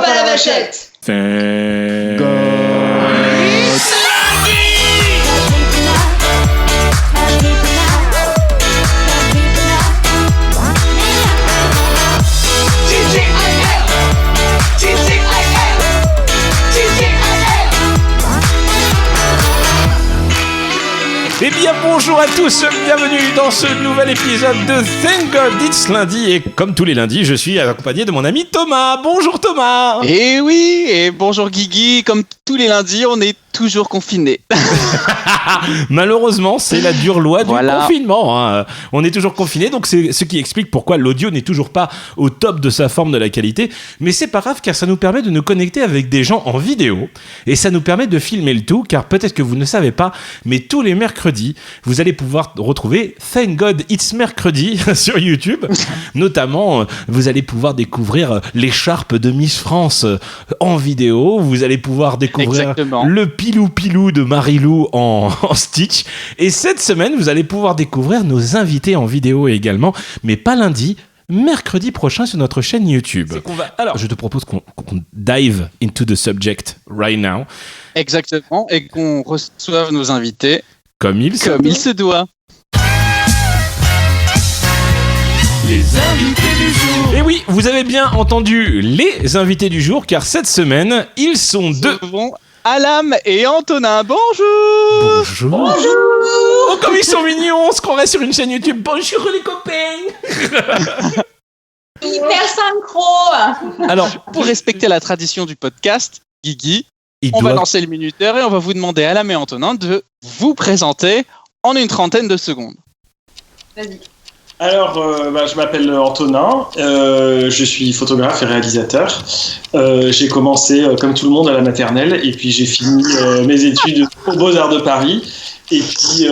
Hop à la vachette. Eh bien bonjour à tous, bienvenue dans ce nouvel épisode de Thank God It's Lundi. Et comme tous les lundis, je suis accompagné de mon ami Thomas. Bonjour Thomas. Et oui, et bonjour Guigui. Comme tous les lundis, on est toujours confinés. Malheureusement, c'est la dure loi du confinement. Hein. On est toujours confinés, donc c'est ce qui explique pourquoi l'audio n'est toujours pas au top de sa forme de la qualité. Mais c'est pas grave, car ça nous permet de nous connecter avec des gens en vidéo. Et ça nous permet de filmer le tout, car peut-être que vous ne savez pas, mais tous les mercredis, vous allez pouvoir retrouver Thank God It's Mercredi sur YouTube. Notamment, vous allez pouvoir découvrir l'écharpe de Miss France en vidéo. Vous allez pouvoir découvrir le pilou-pilou de Marilou en Stitch. Et cette semaine, vous allez pouvoir découvrir nos invités en vidéo également, mais pas lundi, mercredi prochain sur notre chaîne YouTube. Alors, je te propose qu'on dive into the subject right now. Exactement, et qu'on reçoive nos invités comme il se doit. Les invités du jour. Et oui, vous avez bien entendu les invités du jour, car cette semaine, ils sont deux. Alam et Antonin, bonjour. Bonjour. Oh, comme ils sont mignons, on se croirait sur une chaîne YouTube. Bonjour les copains. Hyper synchro. Alors, pour respecter la tradition du podcast, Guigui, on va lancer le minuteur et on va vous demander, Alam et Antonin, de vous présenter en une trentaine de secondes. Vas-y. Alors, je m'appelle Antonin, je suis photographe et réalisateur. J'ai commencé, comme tout le monde, à la maternelle, et puis j'ai fini mes études aux Beaux-Arts de Paris. Et puis,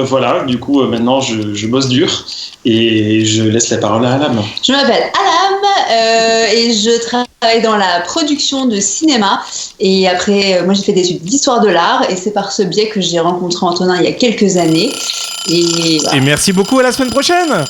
voilà, du coup, maintenant, je bosse dur, et je laisse la parole à Alam. Je m'appelle Alam, et je travaille dans la production de cinéma. Et après, moi, j'ai fait des études d'histoire de l'art, et c'est par ce biais que j'ai rencontré Antonin il y a quelques années. Et, voilà. Et merci beaucoup, à la semaine prochaine.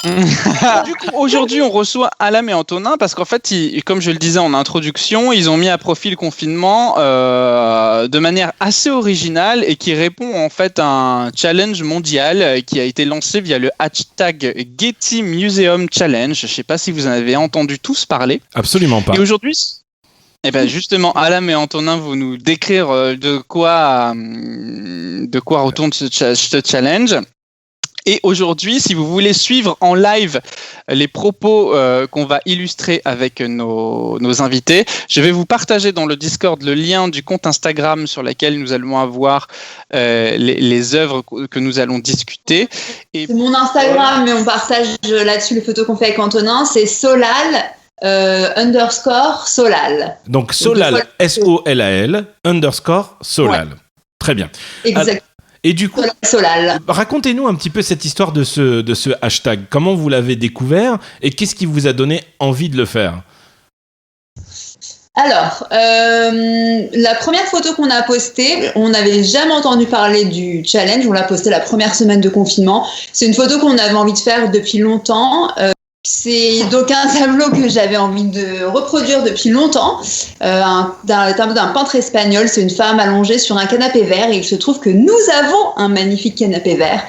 Du coup, aujourd'hui, on reçoit Alam et Antonin parce qu'en fait, comme je le disais en introduction, ils ont mis à profit le confinement de manière assez originale et qui répond en fait à un challenge mondial qui a été lancé via le hashtag Getty Museum Challenge. Je ne sais pas si vous en avez entendu tous parler. Absolument pas. Et aujourd'hui, justement, Alam et Antonin vont nous décrire de quoi retourne ce challenge. Et aujourd'hui, si vous voulez suivre en live les propos qu'on va illustrer avec nos invités, je vais vous partager dans le Discord le lien du compte Instagram sur lequel nous allons avoir les œuvres que nous allons discuter. Et c'est mon Instagram, mais on partage là-dessus les photos qu'on fait avec Antonin, c'est Solal _ Solal. Donc Solal, SOLAL _ Solal. Ouais. Très bien. Exactement. Et du coup, Solal. Racontez-nous un petit peu cette histoire de ce hashtag. Comment vous l'avez découvert et qu'est-ce qui vous a donné envie de le faire ? Alors, la première photo qu'on a postée, on n'avait jamais entendu parler du challenge. On l'a postée la première semaine de confinement. C'est une photo qu'on avait envie de faire depuis longtemps. C'est donc un tableau que j'avais envie de reproduire depuis longtemps, d'un tableau d'un peintre espagnol. C'est une femme allongée sur un canapé vert et il se trouve que nous avons un magnifique canapé vert.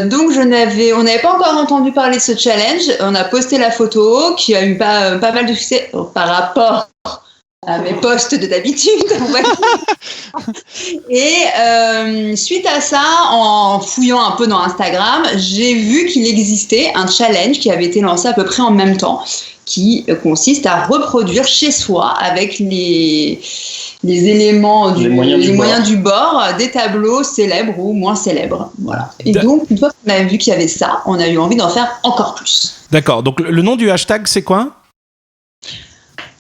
Donc on n'avait pas encore entendu parler de ce challenge. On a posté la photo qui a eu pas mal de succès par rapport à mes posts de d'habitude. Et suite à ça, en fouillant un peu dans Instagram, j'ai vu qu'il existait un challenge qui avait été lancé à peu près en même temps, qui consiste à reproduire chez soi avec les éléments les moyens du bord des tableaux célèbres ou moins célèbres. Voilà. Et donc, une fois qu'on a vu qu'il y avait ça, on a eu envie d'en faire encore plus. D'accord. Donc, le nom du hashtag, c'est quoi ?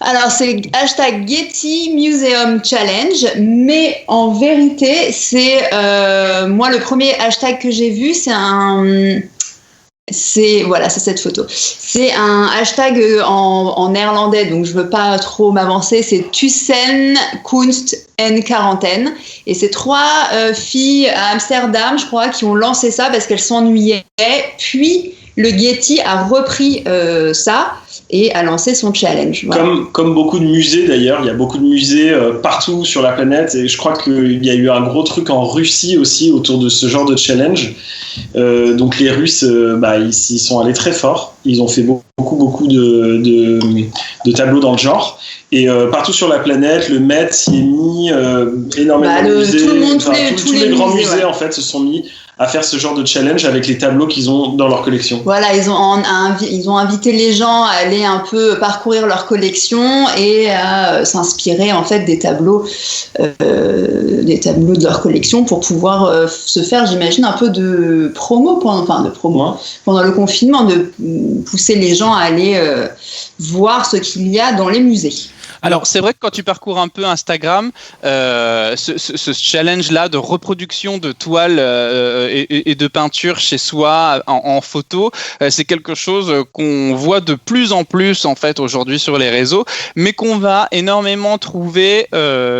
Alors, c'est hashtag Getty Museum Challenge, mais en vérité, c'est moi le premier hashtag que j'ai vu, c'est cette photo. C'est un hashtag en néerlandais, donc je veux pas trop m'avancer. C'est Tussen Kunst en quarantaine, et c'est 3 filles à Amsterdam, je crois, qui ont lancé ça parce qu'elles s'ennuyaient. Puis le Getty a repris ça et a lancé son challenge. Voilà. Comme beaucoup de musées d'ailleurs, il y a beaucoup de musées partout sur la planète et je crois qu'il y a eu un gros truc en Russie aussi autour de ce genre de challenge. Donc les Russes, ils sont allés très fort. Ils ont fait beaucoup de tableaux dans le genre. Et partout sur la planète, le Met s'y est mis, énormément de musées, tous les grands musées en fait se sont mis à faire ce genre de challenge avec les tableaux qu'ils ont dans leur collection. Voilà, ils ont invité les gens à aller un peu parcourir leur collection et à s'inspirer en fait des tableaux de leur collection pour pouvoir se faire, j'imagine, un peu de promo pendant le confinement, de pousser les gens à aller voir ce qu'il y a dans les musées. Alors, c'est vrai que quand tu parcours un peu Instagram, ce challenge-là de reproduction de toiles et de peinture chez soi en photo, c'est quelque chose qu'on voit de plus en plus en fait aujourd'hui sur les réseaux, mais qu'on va énormément trouver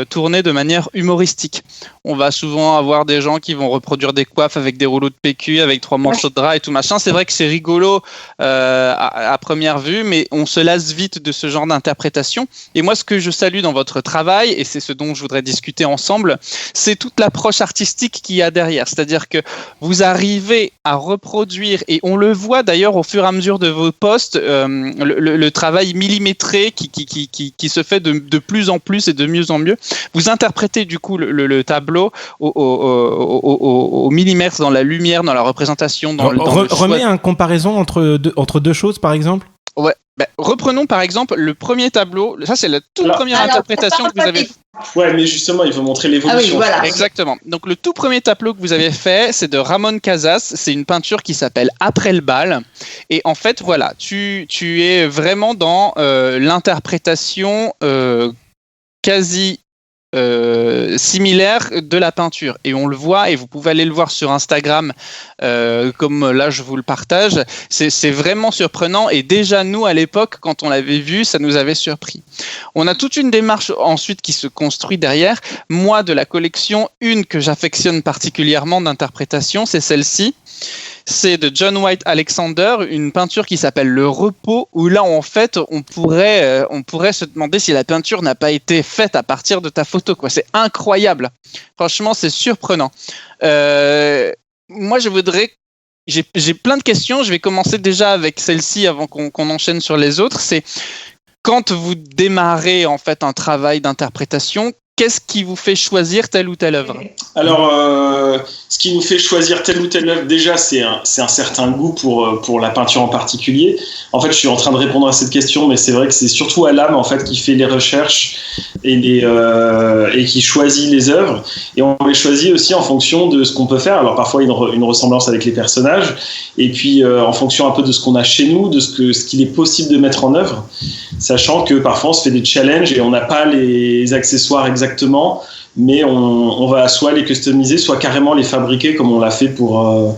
tourné de manière humoristique. On va souvent avoir des gens qui vont reproduire des coiffes avec des rouleaux de PQ, avec 3 morceaux de drap et tout machin. C'est vrai que c'est rigolo à première vue, mais on se lasse vite de ce genre d'interprétation. Et moi, ce que je salue dans votre travail, et c'est ce dont je voudrais discuter ensemble, c'est toute l'approche artistique qu'il y a derrière. C'est-à-dire que vous arrivez à reproduire, et on le voit d'ailleurs au fur et à mesure de vos posts, le travail millimétré qui se fait de plus en plus et de mieux en mieux. Vous interprétez du coup le tableau au millimètre, dans la lumière, dans la représentation. Remets une comparaison entre deux choses, par exemple. Ouais. Reprenons par exemple le premier tableau. Ça, c'est la toute première interprétation que vous avez faite. Ouais, mais justement, il faut montrer l'évolution. Ah oui, voilà. Exactement. Donc, le tout premier tableau que vous avez fait, c'est de Ramon Casas. C'est une peinture qui s'appelle Après le bal. Et en fait, voilà, tu es vraiment dans l'interprétation quasi similaire de la peinture, et on le voit, et vous pouvez aller le voir sur Instagram comme là je vous le partage. C'est vraiment surprenant, et déjà nous à l'époque quand on l'avait vu, ça nous avait surpris. On a toute une démarche ensuite qui se construit derrière. Moi, de la collection, une que j'affectionne particulièrement d'interprétation, c'est celle-ci. C'est de John White Alexander, une peinture qui s'appelle Le Repos, où là, en fait, on pourrait se demander si la peinture n'a pas été faite à partir de ta photo, quoi. C'est incroyable. Franchement, c'est surprenant. Moi, j'ai plein de questions. Je vais commencer déjà avec celle-ci avant qu'on enchaîne sur les autres. C'est quand vous démarrez, en fait, un travail d'interprétation, qu'est-ce qui vous fait choisir telle ou telle œuvre ? Alors, ce qui nous fait choisir telle ou telle œuvre, déjà, c'est un certain goût pour la peinture en particulier. En fait, je suis en train de répondre à cette question, mais c'est vrai que c'est surtout Alam en fait qui fait les recherches et qui choisit les œuvres. Et on les choisit aussi en fonction de ce qu'on peut faire. Alors parfois une ressemblance avec les personnages, et puis en fonction un peu de ce qu'on a chez nous, de ce qu'il est possible de mettre en œuvre, sachant que parfois on se fait des challenges et on n'a pas les accessoires exactement, mais on va soit les customiser, soit carrément les fabriquer comme on l'a fait pour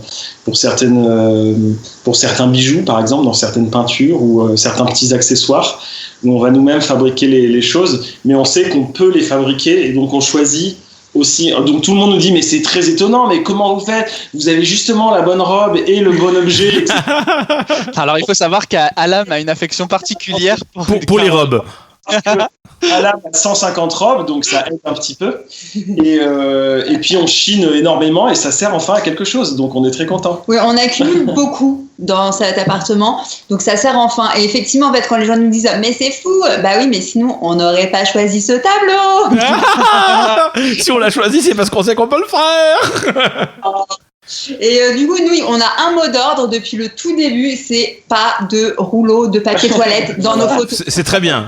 certains bijoux, par exemple, dans certaines peintures ou certains petits accessoires, où on va nous-mêmes fabriquer les choses, mais on sait qu'on peut les fabriquer, et donc on choisit aussi. Donc tout le monde nous dit mais c'est très étonnant, mais comment vous faites ? Vous avez justement la bonne robe et le bon objet, etc. Alors il faut savoir qu'Alam a une affection particulière pour les robes. Alam a 150 robes, donc ça aide un petit peu. Et puis on chine énormément et ça sert enfin à quelque chose, donc on est très content. Oui, on accumule beaucoup dans cet appartement, donc ça sert enfin. Et effectivement, en fait, quand les gens nous disent mais c'est fou, bah oui, mais sinon on n'aurait pas choisi ce tableau. Si on l'a choisi, c'est parce qu'on sait qu'on peut le faire. Et du coup, nous, on a un mot d'ordre depuis le tout début, c'est pas de rouleau de papier toilette dans nos photos. C'est très bien.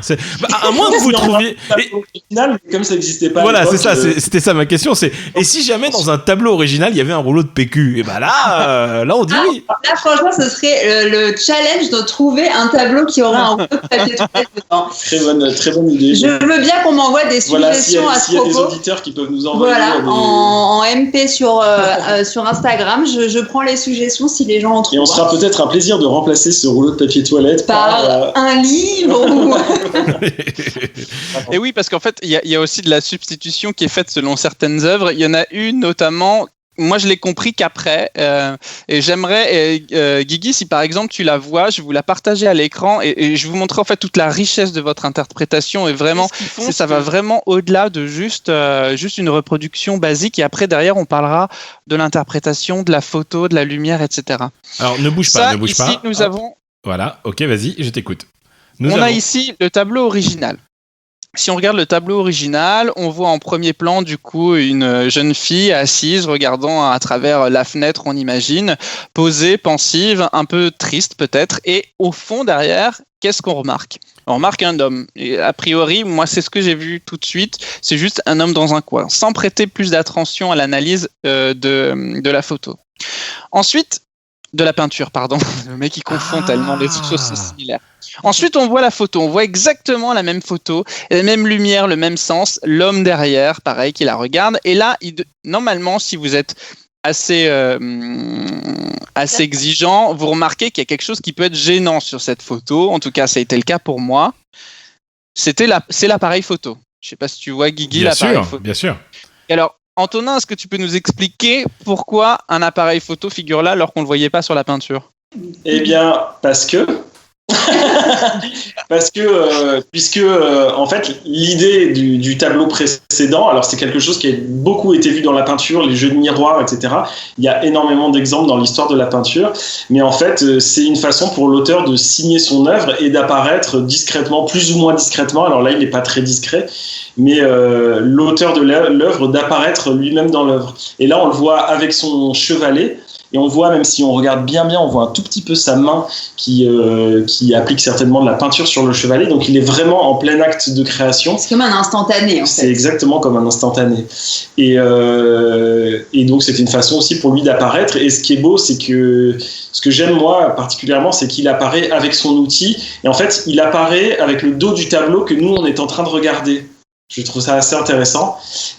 À moins que vous trouviez... Original, comme ça n'existait pas. Voilà, c'est ça. C'était ça ma question. Et si jamais dans un tableau original, il y avait un rouleau de PQ, et ben là, on dit oui. Là, franchement, ce serait le challenge de trouver un tableau qui aurait un rouleau de papier toilette dedans. Très bonne idée. Je veux bien qu'on m'envoie des suggestions à ce propos. S'il y a des auditeurs qui peuvent nous envoyer. Voilà, en MP sur Instagram, je prends les suggestions si les gens en trouvent. Et on sera peut-être un plaisir de remplacer ce rouleau de papier toilette par un livre. Et oui, parce qu'en fait, il y a aussi de la substitution qui est faite selon certaines œuvres. Il y en a une notamment moi, je l'ai compris qu'après. Et j'aimerais, Guigui, si par exemple tu la vois, je vous la partager à l'écran et je vous montrer en fait toute la richesse de votre interprétation. Et vraiment, ça va vraiment au-delà de juste une reproduction basique. Et après, derrière, on parlera de l'interprétation, de la photo, de la lumière, etc. Alors, ne bouge pas. Ici, nous avons... Voilà, ok, vas-y, je t'écoute. On a ici le tableau original. Si on regarde le tableau original, on voit en premier plan du coup une jeune fille assise, regardant à travers la fenêtre, on imagine, posée, pensive, un peu triste peut-être. Et au fond derrière, qu'est-ce qu'on remarque ? On remarque un homme. Et a priori, moi, c'est ce que j'ai vu tout de suite. C'est juste un homme dans un coin, sans prêter plus d'attention à l'analyse de la photo. Ensuite, de la peinture, pardon. Le mec, il confond tellement les choses sont similaires. Ensuite, on voit la photo. On voit exactement la même photo, la même lumière, le même sens. L'homme derrière, pareil, qui la regarde. Et là, normalement, si vous êtes assez exigeant, vous remarquez qu'il y a quelque chose qui peut être gênant sur cette photo. En tout cas, ça a été le cas pour moi. C'est l'appareil photo. Je ne sais pas si tu vois, Guigui, l'appareil photo. Bien sûr. Et alors, Antonin, est-ce que tu peux nous expliquer pourquoi un appareil photo figure là alors qu'on ne le voyait pas sur la peinture ? Eh bien, parce que puisque en fait l'idée du tableau précédent, alors c'est quelque chose qui a beaucoup été vu dans la peinture, les jeux de miroirs, etc. Il y a énormément d'exemples dans l'histoire de la peinture, mais en fait c'est une façon pour l'auteur de signer son œuvre et d'apparaître discrètement, plus ou moins discrètement. Alors là il n'est pas très discret, mais l'auteur de l'œuvre d'apparaître lui-même dans l'œuvre. Et là on le voit avec son chevalet. Et on voit, même si on regarde bien, on voit un tout petit peu sa main qui applique certainement de la peinture sur le chevalet. Donc il est vraiment en plein acte de création. C'est comme un instantané, en fait. C'est exactement comme un instantané. Et donc c'est une façon aussi pour lui d'apparaître. Et ce qui est beau, c'est que ce que j'aime moi particulièrement, c'est qu'il apparaît avec son outil. Et en fait, il apparaît avec le dos du tableau que nous, on est en train de regarder. Je trouve ça assez intéressant.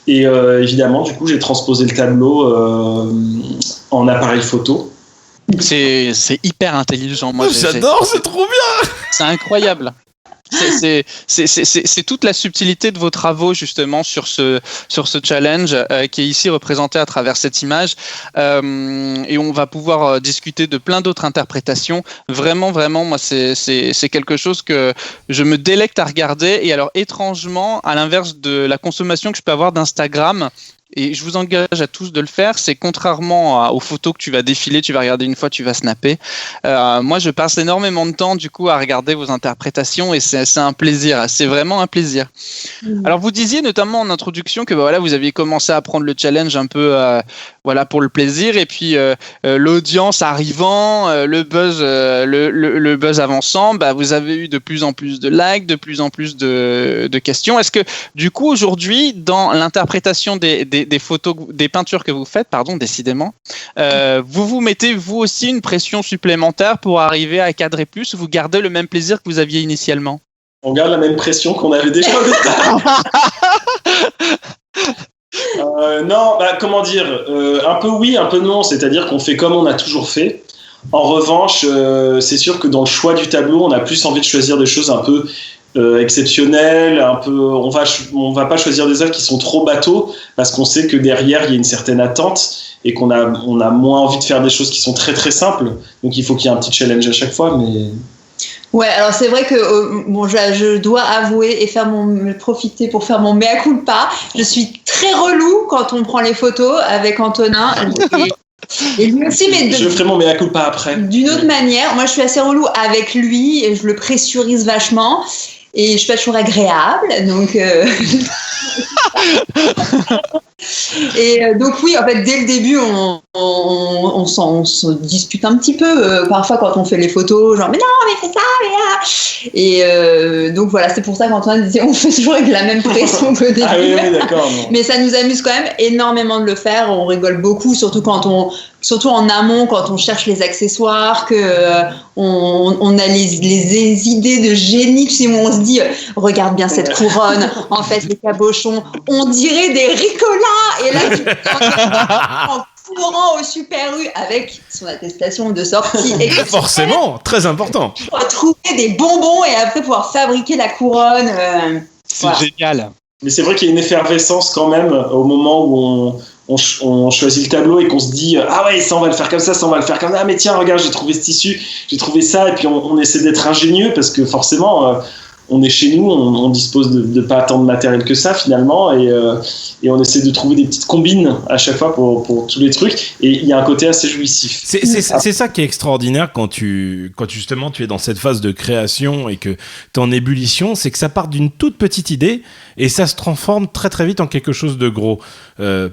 Et évidemment, du coup, j'ai transposé le tableau en appareil photo. C'est hyper intelligent. Moi, j'adore, c'est trop bien. C'est incroyable. C'est toute la subtilité de vos travaux justement sur ce challenge qui est ici représenté à travers cette image et on va pouvoir discuter de plein d'autres interprétations. Vraiment, moi c'est quelque chose que je me délecte à regarder. Et alors étrangement, à l'inverse de la consommation que je peux avoir d'Instagram, et je vous engage à tous de le faire, c'est contrairement aux photos que tu vas défiler, tu vas regarder une fois, tu vas snapper. Moi, je passe énormément de temps du coup à regarder vos interprétations et c'est un plaisir, c'est vraiment un plaisir. Alors, vous disiez notamment en introduction que voilà, vous aviez commencé à prendre le challenge un peu voilà, pour le plaisir et puis l'audience arrivant, le buzz avançant, vous avez eu de plus en plus de likes, de plus en plus de questions. Est-ce que du coup, aujourd'hui, dans l'interprétation des photos, des peintures que vous faites, pardon, décidément, vous mettez vous aussi une pression supplémentaire pour arriver à cadrer plus, ou vous gardez le même plaisir que vous aviez initialement ? On garde la même pression qu'on avait déjà au départ. Non, comment dire, un peu oui, un peu non, c'est-à-dire qu'on fait comme on a toujours fait. En revanche, c'est sûr que dans le choix du tableau, on a plus envie de choisir des choses un peu exceptionnelles, un peu. On va pas choisir des œuvres qui sont trop bateaux parce qu'on sait que derrière il y a une certaine attente et qu'on a moins envie de faire des choses qui sont très très simples. Donc il faut qu'il y ait un petit challenge à chaque fois, mais. Ouais, alors c'est vrai que je dois avouer et profiter pour faire mon mea culpa. Je suis très relou quand on prend les photos avec Antonin. Et lui aussi, mais je ferai mon mea culpa après. D'une autre manière, moi je suis assez relou avec lui et je le pressurise vachement et je suis pas toujours agréable, donc. Et donc oui, en fait, dès le début, on se dispute un petit peu. Parfois, quand on fait les photos, genre mais non, mais fais ça, mais là. Et donc voilà, c'est pour ça qu'Antoine disait, on fait toujours avec la même pression qu'au début. Ah oui, d'accord. Non. Mais ça nous amuse quand même énormément de le faire. On rigole beaucoup, surtout en amont, quand on cherche les accessoires, on a les idées de génie, tu sais, où on se dit, regarde bien cette couronne, en fait, les cabochons, on dirait des ricolas. Et là, tu en courant au Super U avec son attestation de sortie. Forcément, très important. Pour trouver des bonbons et après pouvoir fabriquer la couronne. C'est génial. Mais c'est vrai qu'il y a une effervescence quand même au moment où on choisit le tableau et qu'on se dit ah ouais, ça on va le faire comme ça on va le faire comme ça, ah mais tiens regarde, j'ai trouvé ce tissu, j'ai trouvé ça, et puis on essaie d'être ingénieux parce que forcément on est chez nous, on dispose de pas tant de matériel que ça finalement, et on essaie de trouver des petites combines à chaque fois pour tous les trucs, et il y a un côté assez jouissif. C'est ça qui est extraordinaire quand justement tu es dans cette phase de création et que tu es en ébullition, c'est que ça part d'une toute petite idée et ça se transforme très très vite en quelque chose de gros.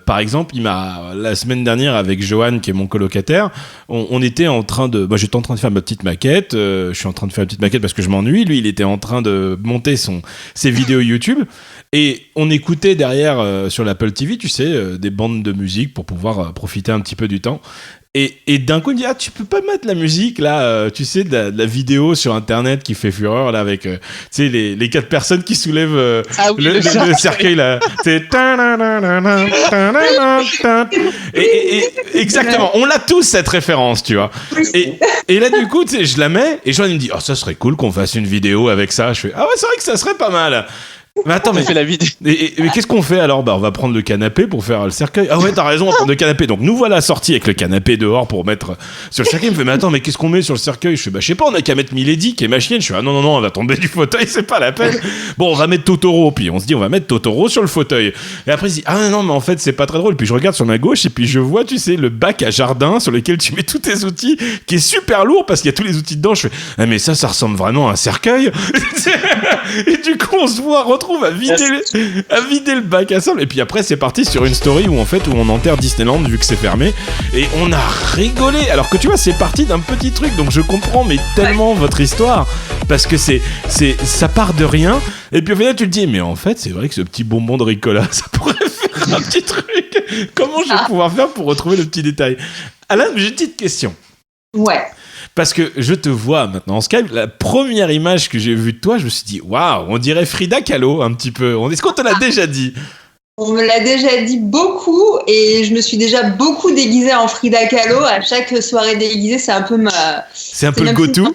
Par exemple, la semaine dernière avec Johan qui est mon colocataire, on était en train de, j'étais en train de faire ma petite maquette, je suis en train de faire une petite maquette parce que je m'ennuie, lui il était en train de monter ses vidéos YouTube, et on écoutait derrière sur l'Apple TV, tu sais, des bandes de musique pour pouvoir profiter un petit peu du temps. Et d'un coup, il me dit, tu peux pas mettre la musique, là, tu sais, de la vidéo sur Internet qui fait fureur, là, avec, tu sais, les 4 personnes qui soulèvent le cercueil, là. C'est... Et exactement, on l'a tous, cette référence, tu vois. Et là, du coup, tu sais, je la mets, et Joanne, il me dit, ça serait cool qu'on fasse une vidéo avec ça. Je fais, ah ouais, c'est vrai que ça serait pas mal. Mais attends, mais fait la vidéo. Mais qu'est-ce qu'on fait alors ? On va prendre le canapé pour faire le cercueil. Ah ouais, t'as raison, on va prendre le canapé. Donc nous voilà sortis avec le canapé dehors pour mettre sur le cercueil. Il me fait, mais attends, mais qu'est-ce qu'on met sur le cercueil ? Je fais, je sais pas, on a qu'à mettre Milady qui est ma chienne. Je fais, non, on va tomber du fauteuil, c'est pas la peine. Bon, on va mettre Totoro. Puis on se dit, on va mettre Totoro sur le fauteuil. Et après, il se dit, ah non, mais en fait, c'est pas très drôle. Puis je regarde sur ma gauche et puis je vois, tu sais, le bac à jardin sur lequel tu mets tous tes outils, qui est super lourd parce qu'il y a tous les outils dedans. Je fais, ah, mais ça ressemble vraiment à un cercueil. Et du coup, on se retrouve à vider le bac à sable, et puis après c'est parti sur une story où on enterre Disneyland vu que c'est fermé, et on a rigolé, alors que tu vois c'est parti d'un petit truc, donc je comprends mais tellement votre histoire, parce que ça part de rien, et puis au final tu te dis mais en fait c'est vrai que ce petit bonbon de Ricola ça pourrait faire un petit truc, comment je vais pouvoir faire pour retrouver le petit détail. Alain, j'ai une petite question. Ouais. Parce que je te vois maintenant en Skype, la première image que j'ai vue de toi, je me suis dit, waouh, on dirait Frida Kahlo un petit peu. Est-ce qu'on te l'a déjà dit ? On me l'a déjà dit beaucoup, et je me suis déjà beaucoup déguisée en Frida Kahlo. À chaque soirée déguisée, c'est un peu c'est un peu le go-to.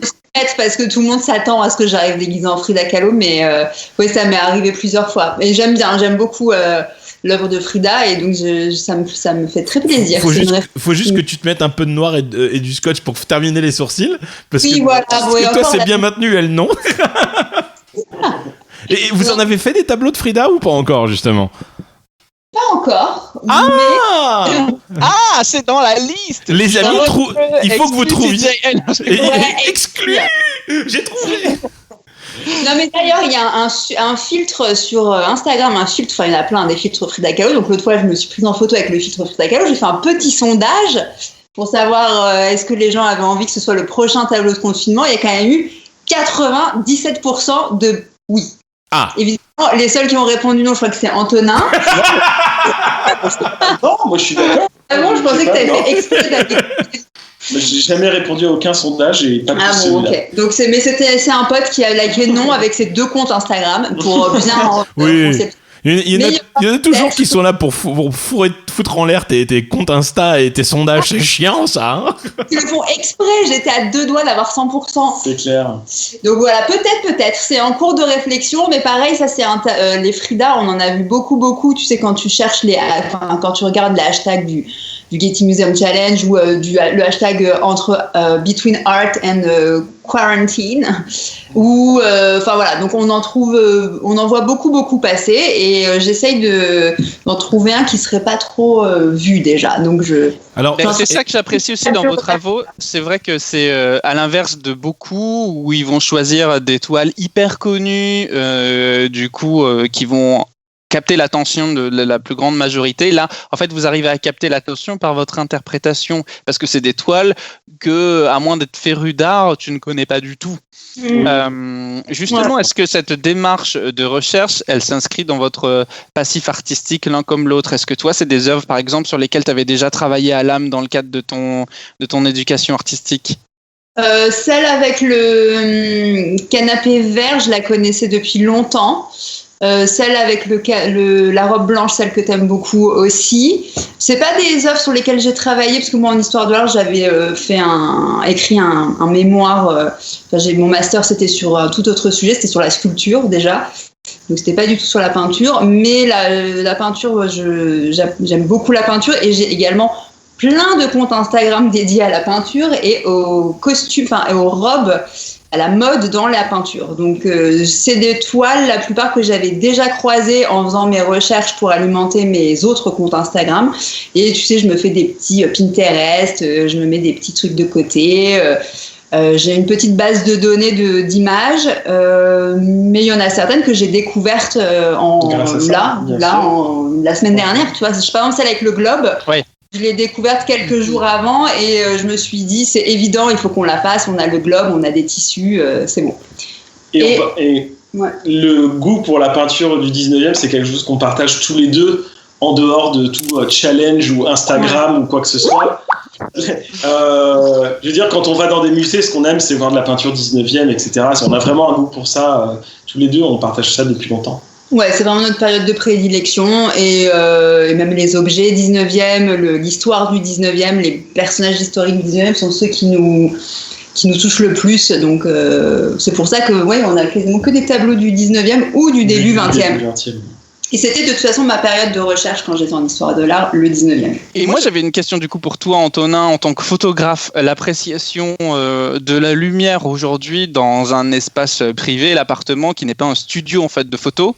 Parce que tout le monde s'attend à ce que j'arrive déguisée en Frida Kahlo, mais oui, ça m'est arrivé plusieurs fois. Et j'aime beaucoup l'œuvre de Frida, et donc ça me fait très plaisir. Faut juste que tu te mettes un peu de noir et du scotch pour terminer les sourcils, parce oui, que, voilà, parce que toi c'est bien maintenu, elle non. Et vous en avez fait des tableaux de Frida ou pas encore, justement ? Pas encore. C'est dans la liste. Les amis, il faut que vous trouviez. Exclu. J'ai trouvé. Non, mais d'ailleurs, il y a un filtre sur Instagram, il y en a plein, des filtres Frida Kahlo. Donc l'autre fois, je me suis prise en photo avec le filtre Frida Kahlo. J'ai fait un petit sondage pour savoir est-ce que les gens avaient envie que ce soit le prochain tableau de confinement. Il y a quand même eu 97% de oui. Ah. Évidemment, les seuls qui ont répondu non, je crois que c'est Antonin. Non, moi je suis d'accord. Ah bon, je pensais que tu avais fait exprès J'ai jamais répondu à aucun sondage, et pas plus celui-là. Ok. Donc c'est un pote qui a liké non avec ses 2 comptes Instagram pour bien oui. Il y en a toujours qui sont là pour foutre en l'air tes comptes Insta et tes sondages. C'est chiant, ça. Hein, ils le font exprès. J'étais à 2 doigts d'avoir 100%. C'est clair. Donc voilà, peut-être. C'est en cours de réflexion, mais pareil, ça c'est les Frida, on en a vu beaucoup. Tu sais, quand tu cherches quand tu regardes les hashtags du Getty Museum Challenge ou le hashtag entre Between Art and Quarantine, ou voilà, donc on en voit beaucoup passer, et j'essaye d'en trouver un qui serait pas trop vu déjà. Donc c'est ça que j'apprécie aussi dans vos travaux. C'est vrai que c'est à l'inverse de beaucoup où ils vont choisir des toiles hyper connues, qui vont capter l'attention de la plus grande majorité. Là, en fait, vous arrivez à capter l'attention par votre interprétation, parce que c'est des toiles que, à moins d'être féru d'art, tu ne connais pas du tout. Justement, est-ce que cette démarche de recherche, elle s'inscrit dans votre passif artistique l'un comme l'autre ? Est-ce que toi, c'est des œuvres, par exemple, sur lesquelles tu avais déjà travaillé à l'âme dans le cadre de ton éducation artistique ? Celle avec le canapé vert, je la connaissais depuis longtemps. Celle avec la robe blanche, celle que t'aimes beaucoup aussi. C'est pas des œuvres sur lesquelles j'ai travaillé, parce que moi en histoire de l'art j'avais écrit un mémoire. Mon master c'était sur un tout autre sujet, c'était sur la sculpture déjà. Donc c'était pas du tout sur la peinture, mais la peinture, j'aime beaucoup la peinture et j'ai également plein de comptes Instagram dédiés à la peinture et aux costumes, et aux robes, à la mode dans la peinture. Donc c'est des toiles, la plupart que j'avais déjà croisées en faisant mes recherches pour alimenter mes autres comptes Instagram. Et tu sais, je me fais des petits Pinterest, je me mets des petits trucs de côté. J'ai une petite base de données d'images, mais il y en a certaines que j'ai découvertes la semaine dernière. Tu vois, je sais pas, celle avec le globe. Oui. Je l'ai découverte quelques jours avant et je me suis dit, c'est évident, il faut qu'on la fasse. On a le globe, on a des tissus, c'est bon. Et le goût pour la peinture du 19e, c'est quelque chose qu'on partage tous les deux en dehors de tout challenge ou Instagram ou quoi que ce soit. Je veux dire, quand on va dans des musées, ce qu'on aime, c'est voir de la peinture 19e, etc. On a vraiment un goût pour ça. Tous les deux, on partage ça depuis longtemps. Ouais, c'est vraiment notre période de prédilection et même les objets 19e, l'histoire du 19e, les personnages historiques du 19e sont ceux qui nous touchent le plus. Donc c'est pour ça que on a quasiment que des tableaux du 19e ou du début 20e. Et c'était de toute façon ma période de recherche quand j'étais en histoire de l'art, le 19e. Et moi j'avais une question du coup pour toi Antonin, en tant que photographe, l'appréciation de la lumière aujourd'hui dans un espace privé, l'appartement qui n'est pas un studio en fait de photo,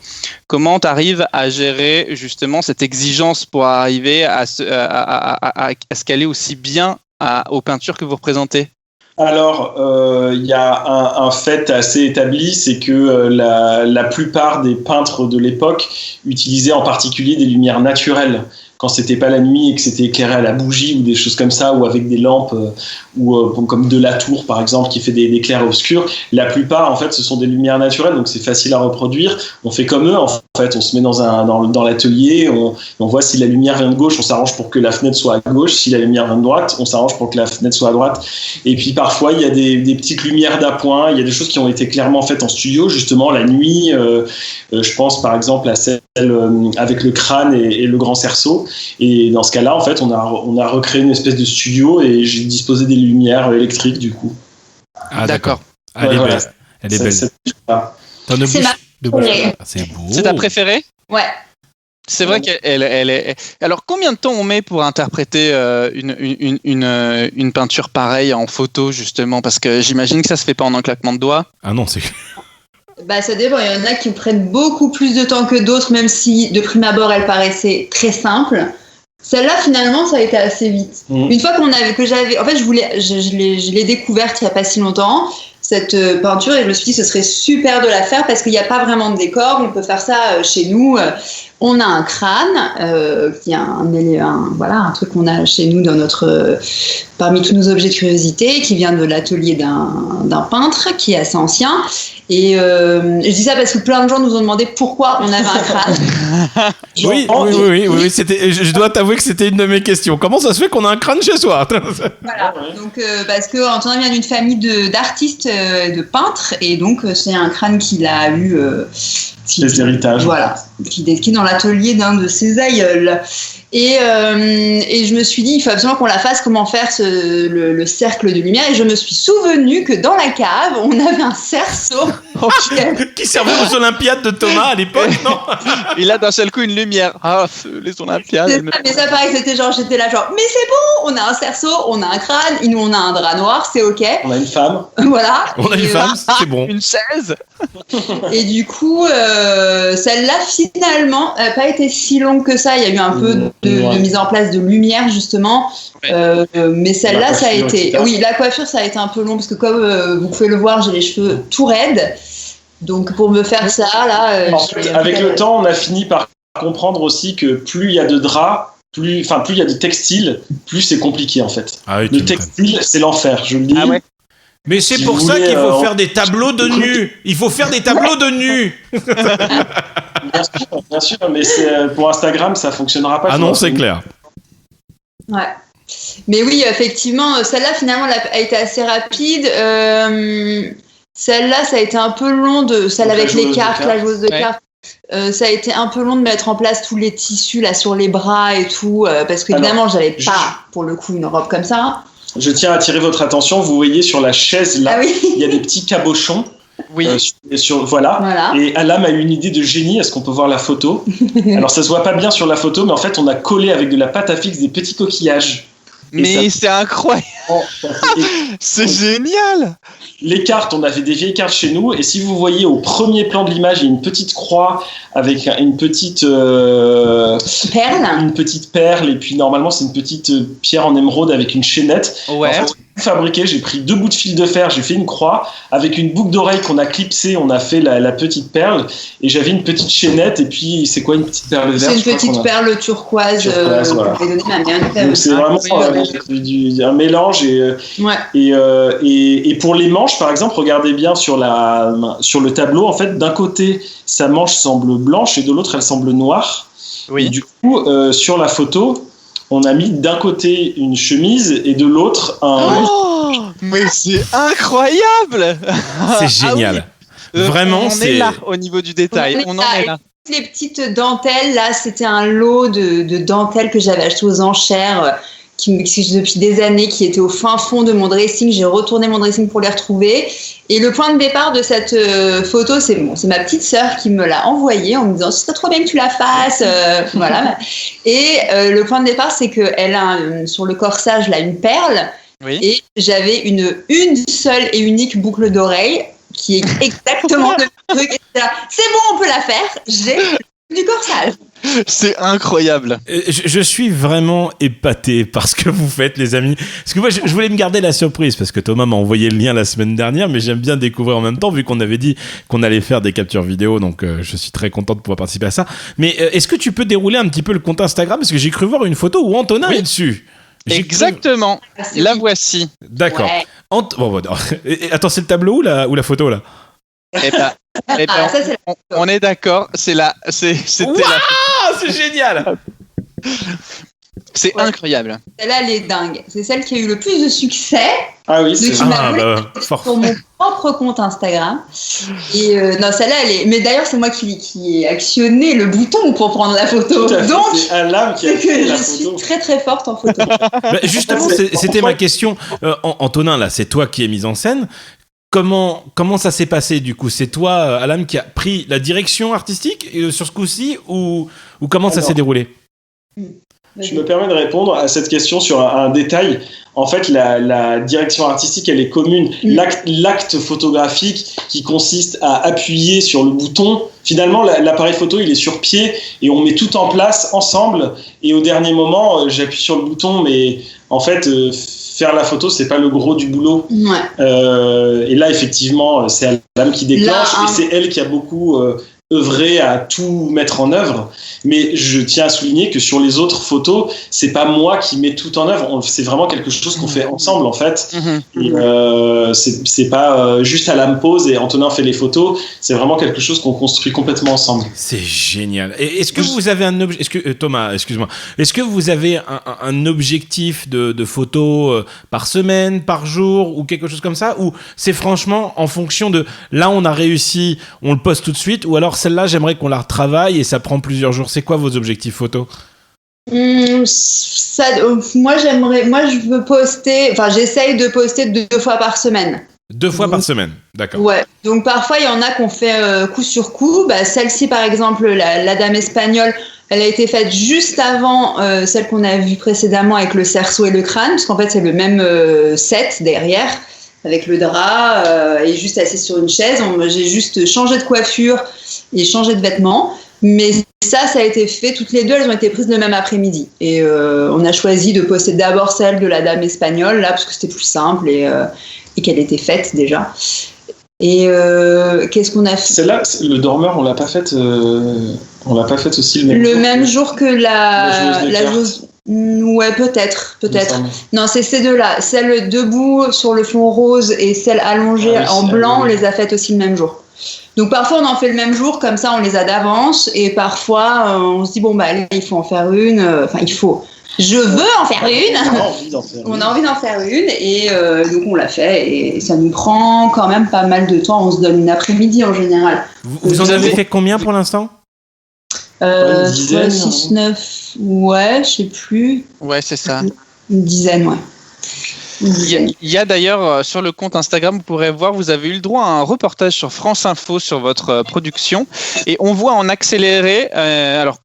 comment tu arrives à gérer justement cette exigence pour arriver à se caler aussi bien aux peintures que vous représentez ? Alors, il y a un fait assez établi, c'est que la plupart des peintres de l'époque utilisaient en particulier des lumières naturelles. Quand c'était pas la nuit et que c'était éclairé à la bougie ou des choses comme ça, ou avec des lampes, comme de la tour par exemple qui fait des clairs-obscurs, la plupart en fait ce sont des lumières naturelles, donc c'est facile à reproduire. On fait comme eux en fait, on se met dans l'atelier, on voit si la lumière vient de gauche, on s'arrange pour que la fenêtre soit à gauche, si la lumière vient de droite, on s'arrange pour que la fenêtre soit à droite. Et puis parfois il y a des petites lumières d'appoint, il y a des choses qui ont été clairement faites en studio, justement la nuit. Je pense par exemple à celle avec le crâne et le grand cerceau. Et dans ce cas-là, en fait, on a recréé une espèce de studio et j'ai disposé des lumières électriques du coup. Ah d'accord. Elle est belle. Elle est belle. C'est ma préférée. C'est beau. C'est ta préférée ? Ouais. C'est vrai qu'elle est. Alors, combien de temps on met pour interpréter une peinture pareille en photo, justement ? Parce que j'imagine que ça se fait pas en un claquement de doigts. Ah non, c'est. Ça dépend. Il y en a qui prennent beaucoup plus de temps que d'autres, même si de prime abord elle paraissait très simple. Celle-là, finalement, ça a été assez vite. Une fois en fait, je l'ai découverte il n'y a pas si longtemps, cette peinture, et je me suis dit ce serait super de la faire parce qu'il n'y a pas vraiment de décor, on peut faire ça chez nous. On a un crâne, qui est un truc qu'on a chez nous parmi tous nos objets de curiosité, qui vient de l'atelier d'un peintre qui est assez ancien. Et je dis ça parce que plein de gens nous ont demandé pourquoi on avait un crâne. Oui, je dois t'avouer que c'était une de mes questions. Comment ça se fait qu'on a un crâne chez soi ? Voilà, donc parce que Antonin vient d'une famille d'artistes, de peintres, et donc c'est un crâne qu'il a eu. Des héritages. Voilà, qui est dans l'atelier d'un de ses aïeuls. Et je me suis dit, il faut absolument qu'on la fasse, comment faire le cercle de lumière. Et je me suis souvenu que dans la cave, on avait un cerceau. Qui servait aux Olympiades de Thomas à l'époque, non ? Il a d'un seul coup une lumière. Ah, les Olympiades. Mais ça, pareil, j'étais là, mais c'est bon, on a un cerceau, on a un crâne, nous on a un drap noir, c'est ok. On a une femme. Voilà. On a une femme, c'est bon. Une chaise. Et du coup, celle-là, finalement, n'a pas été si longue que ça. Il y a eu un peu de mise en place de lumière, justement. Mais celle-là, ça a été... Etc. Oui, la coiffure, ça a été un peu long, parce que comme vous pouvez le voir, j'ai les cheveux tout raides. Donc, pour me faire ça, là... avec le temps, on a fini par comprendre aussi que plus il y a de draps, plus il y a de textile, plus c'est compliqué, en fait. Ah oui, le textile, c'est l'enfer, je le dis. Ah ouais. Mais c'est si pour ça qu'il faut faire des tableaux de nus. Il faut faire des tableaux de nus. Bien sûr, mais pour Instagram, ça fonctionnera pas. Ah non, c'est clair. Ouais. Mais oui, effectivement, celle-là, finalement, a été assez rapide. Celle-là, ça a été un peu long, celle avec les cartes, la joueuse de cartes. Ça a été un peu long de mettre en place tous les tissus là sur les bras et tout, parce qu'évidemment, j'avais pas, pour le coup, une robe comme ça. Je tiens à attirer votre attention, vous voyez sur la chaise là, il y a des petits cabochons. Oui. Voilà. Et Alam a eu une idée de génie. Est-ce qu'on peut voir la photo? Alors ça se voit pas bien sur la photo, mais en fait on a collé avec de la pâte à fixe des petits coquillages. Mais c'est incroyable. C'est génial. Les cartes, on avait des vieilles cartes chez nous, et si vous voyez au premier plan de l'image, il y a une petite croix avec une petite perle, et puis normalement c'est une petite pierre en émeraude avec une chaînette. Ouais. En fait, fabriqué, j'ai pris 2 bouts de fil de fer, j'ai fait une croix avec une boucle d'oreille qu'on a clipsée, on a fait la petite perle, et j'avais une petite chaînette, et puis c'est quoi une petite perle verte? C'est une petite perle turquoise, voilà. Donc c'est vraiment un mélange, et pour les manches par exemple, regardez bien sur le tableau, en fait d'un côté sa manche semble blanche et de l'autre elle semble noire. Oui. Et du coup sur la photo on a mis d'un côté une chemise et de l'autre un... Oh, mais c'est incroyable. C'est génial. Vraiment, on est là au niveau du détail. On en est là. Les petites dentelles, là, c'était un lot de dentelles que j'avais acheté aux enchères, qui m'existe depuis des années, qui étaient au fin fond de mon dressing. J'ai retourné mon dressing pour les retrouver. Et le point de départ de cette photo, c'est ma petite sœur qui me l'a envoyée en me disant « Ce serait trop bien que tu la fasses. » Voilà. Et le point de départ, c'est qu'elle a sur le corsage là, une perle. Oui. Et j'avais une seule et unique boucle d'oreille qui est exactement le truc. C'est bon, on peut la faire. J'ai du corsage. C'est incroyable. Je suis vraiment épaté par ce que vous faites, les amis. Parce que moi, je voulais me garder la surprise, parce que Thomas m'a envoyé le lien la semaine dernière, mais j'aime bien découvrir en même temps, vu qu'on avait dit qu'on allait faire des captures vidéo, donc je suis très content de pouvoir participer à ça. Mais est-ce que tu peux dérouler un petit peu le compte Instagram? Parce que j'ai cru voir une photo où Antonin est dessus. Exactement. La voici. D'accord. Ouais. Attends, c'est le tableau ou la photo, là? On est d'accord, c'était la photo. C'est génial. C'est incroyable. Celle-là, elle est dingue. C'est celle qui a eu le plus de succès. Ah oui, c'est sur mon propre compte Instagram. Et non, celle-là, elle est. Mais d'ailleurs, c'est moi qui ai actionné le bouton pour prendre la photo. Donc, c'est Alam qui a fait la photo. Je suis très très forte en photo. Justement, c'était ma question. Antonin, là, c'est toi qui es mise en scène. Comment ça s'est passé du coup? C'est toi, Alam, qui a pris la direction artistique sur ce coup-ci ou comment ça s'est déroulé? Je me permets de répondre à cette question sur un détail. En fait, la direction artistique, elle est commune. L'acte photographique qui consiste à appuyer sur le bouton, finalement, l'appareil photo, il est sur pied et on met tout en place ensemble. Et au dernier moment, j'appuie sur le bouton, mais en fait... faire la photo, c'est pas le gros du boulot. Ouais. Et là, effectivement, c'est Alam qui déclenche et c'est elle qui a beaucoup œuvré à tout mettre en œuvre. Mais je tiens à souligner que sur les autres photos, c'est pas moi qui mets tout en œuvre. C'est vraiment quelque chose qu'on fait ensemble, en fait. Et c'est pas juste Alam pose et Antonin fait les photos. C'est vraiment quelque chose qu'on construit complètement ensemble. C'est génial. Et est-ce que vous avez Thomas, excuse-moi. Est-ce que vous avez un objectif de photos par semaine, par jour ou quelque chose comme ça? Ou c'est franchement en fonction de là on a réussi, on le poste tout de suite, ou alors celle-là j'aimerais qu'on la retravaille et ça prend plusieurs jours? C'est quoi vos objectifs photos? Moi je veux poster, j'essaye de poster 2 fois par semaine. 2 fois par semaine, d'accord. Ouais, donc parfois il y en a qu'on fait coup sur coup. Celle-ci par exemple, la dame espagnole, elle a été faite juste avant celle qu'on a vue précédemment avec le cerceau et le crâne, parce qu'en fait c'est le même set derrière, avec le drap et juste assise sur une chaise. J'ai juste changé de coiffure et changé de vêtements. Mais ça a été fait, toutes les deux, elles ont été prises le même après-midi. Et on a choisi de poster d'abord celle de la dame espagnole, là, parce que c'était plus simple et qu'elle était faite déjà. Et qu'est-ce qu'on a fait? Celle-là, le dormeur, on l'a pas faite aussi le même jour que la joueuse. Ouais, peut-être. Non, c'est ces deux-là. Celle debout sur le fond rose et celle allongée en blanc, on les a faites aussi le même jour. Donc parfois on en fait le même jour, comme ça on les a d'avance, et parfois on se dit allez, il faut en faire une. Je veux en faire une. On a envie d'en faire une et donc on l'a fait et ça nous prend quand même pas mal de temps. On se donne une après-midi en général. Vous en avez fait combien pour l'instant? 6, 9, ouais, je sais plus. Ouais, c'est ça. Une dizaine, ouais. Il y a d'ailleurs sur le compte Instagram, vous pourrez voir, vous avez eu le droit à un reportage sur France Info sur votre production et on voit en accéléré, alors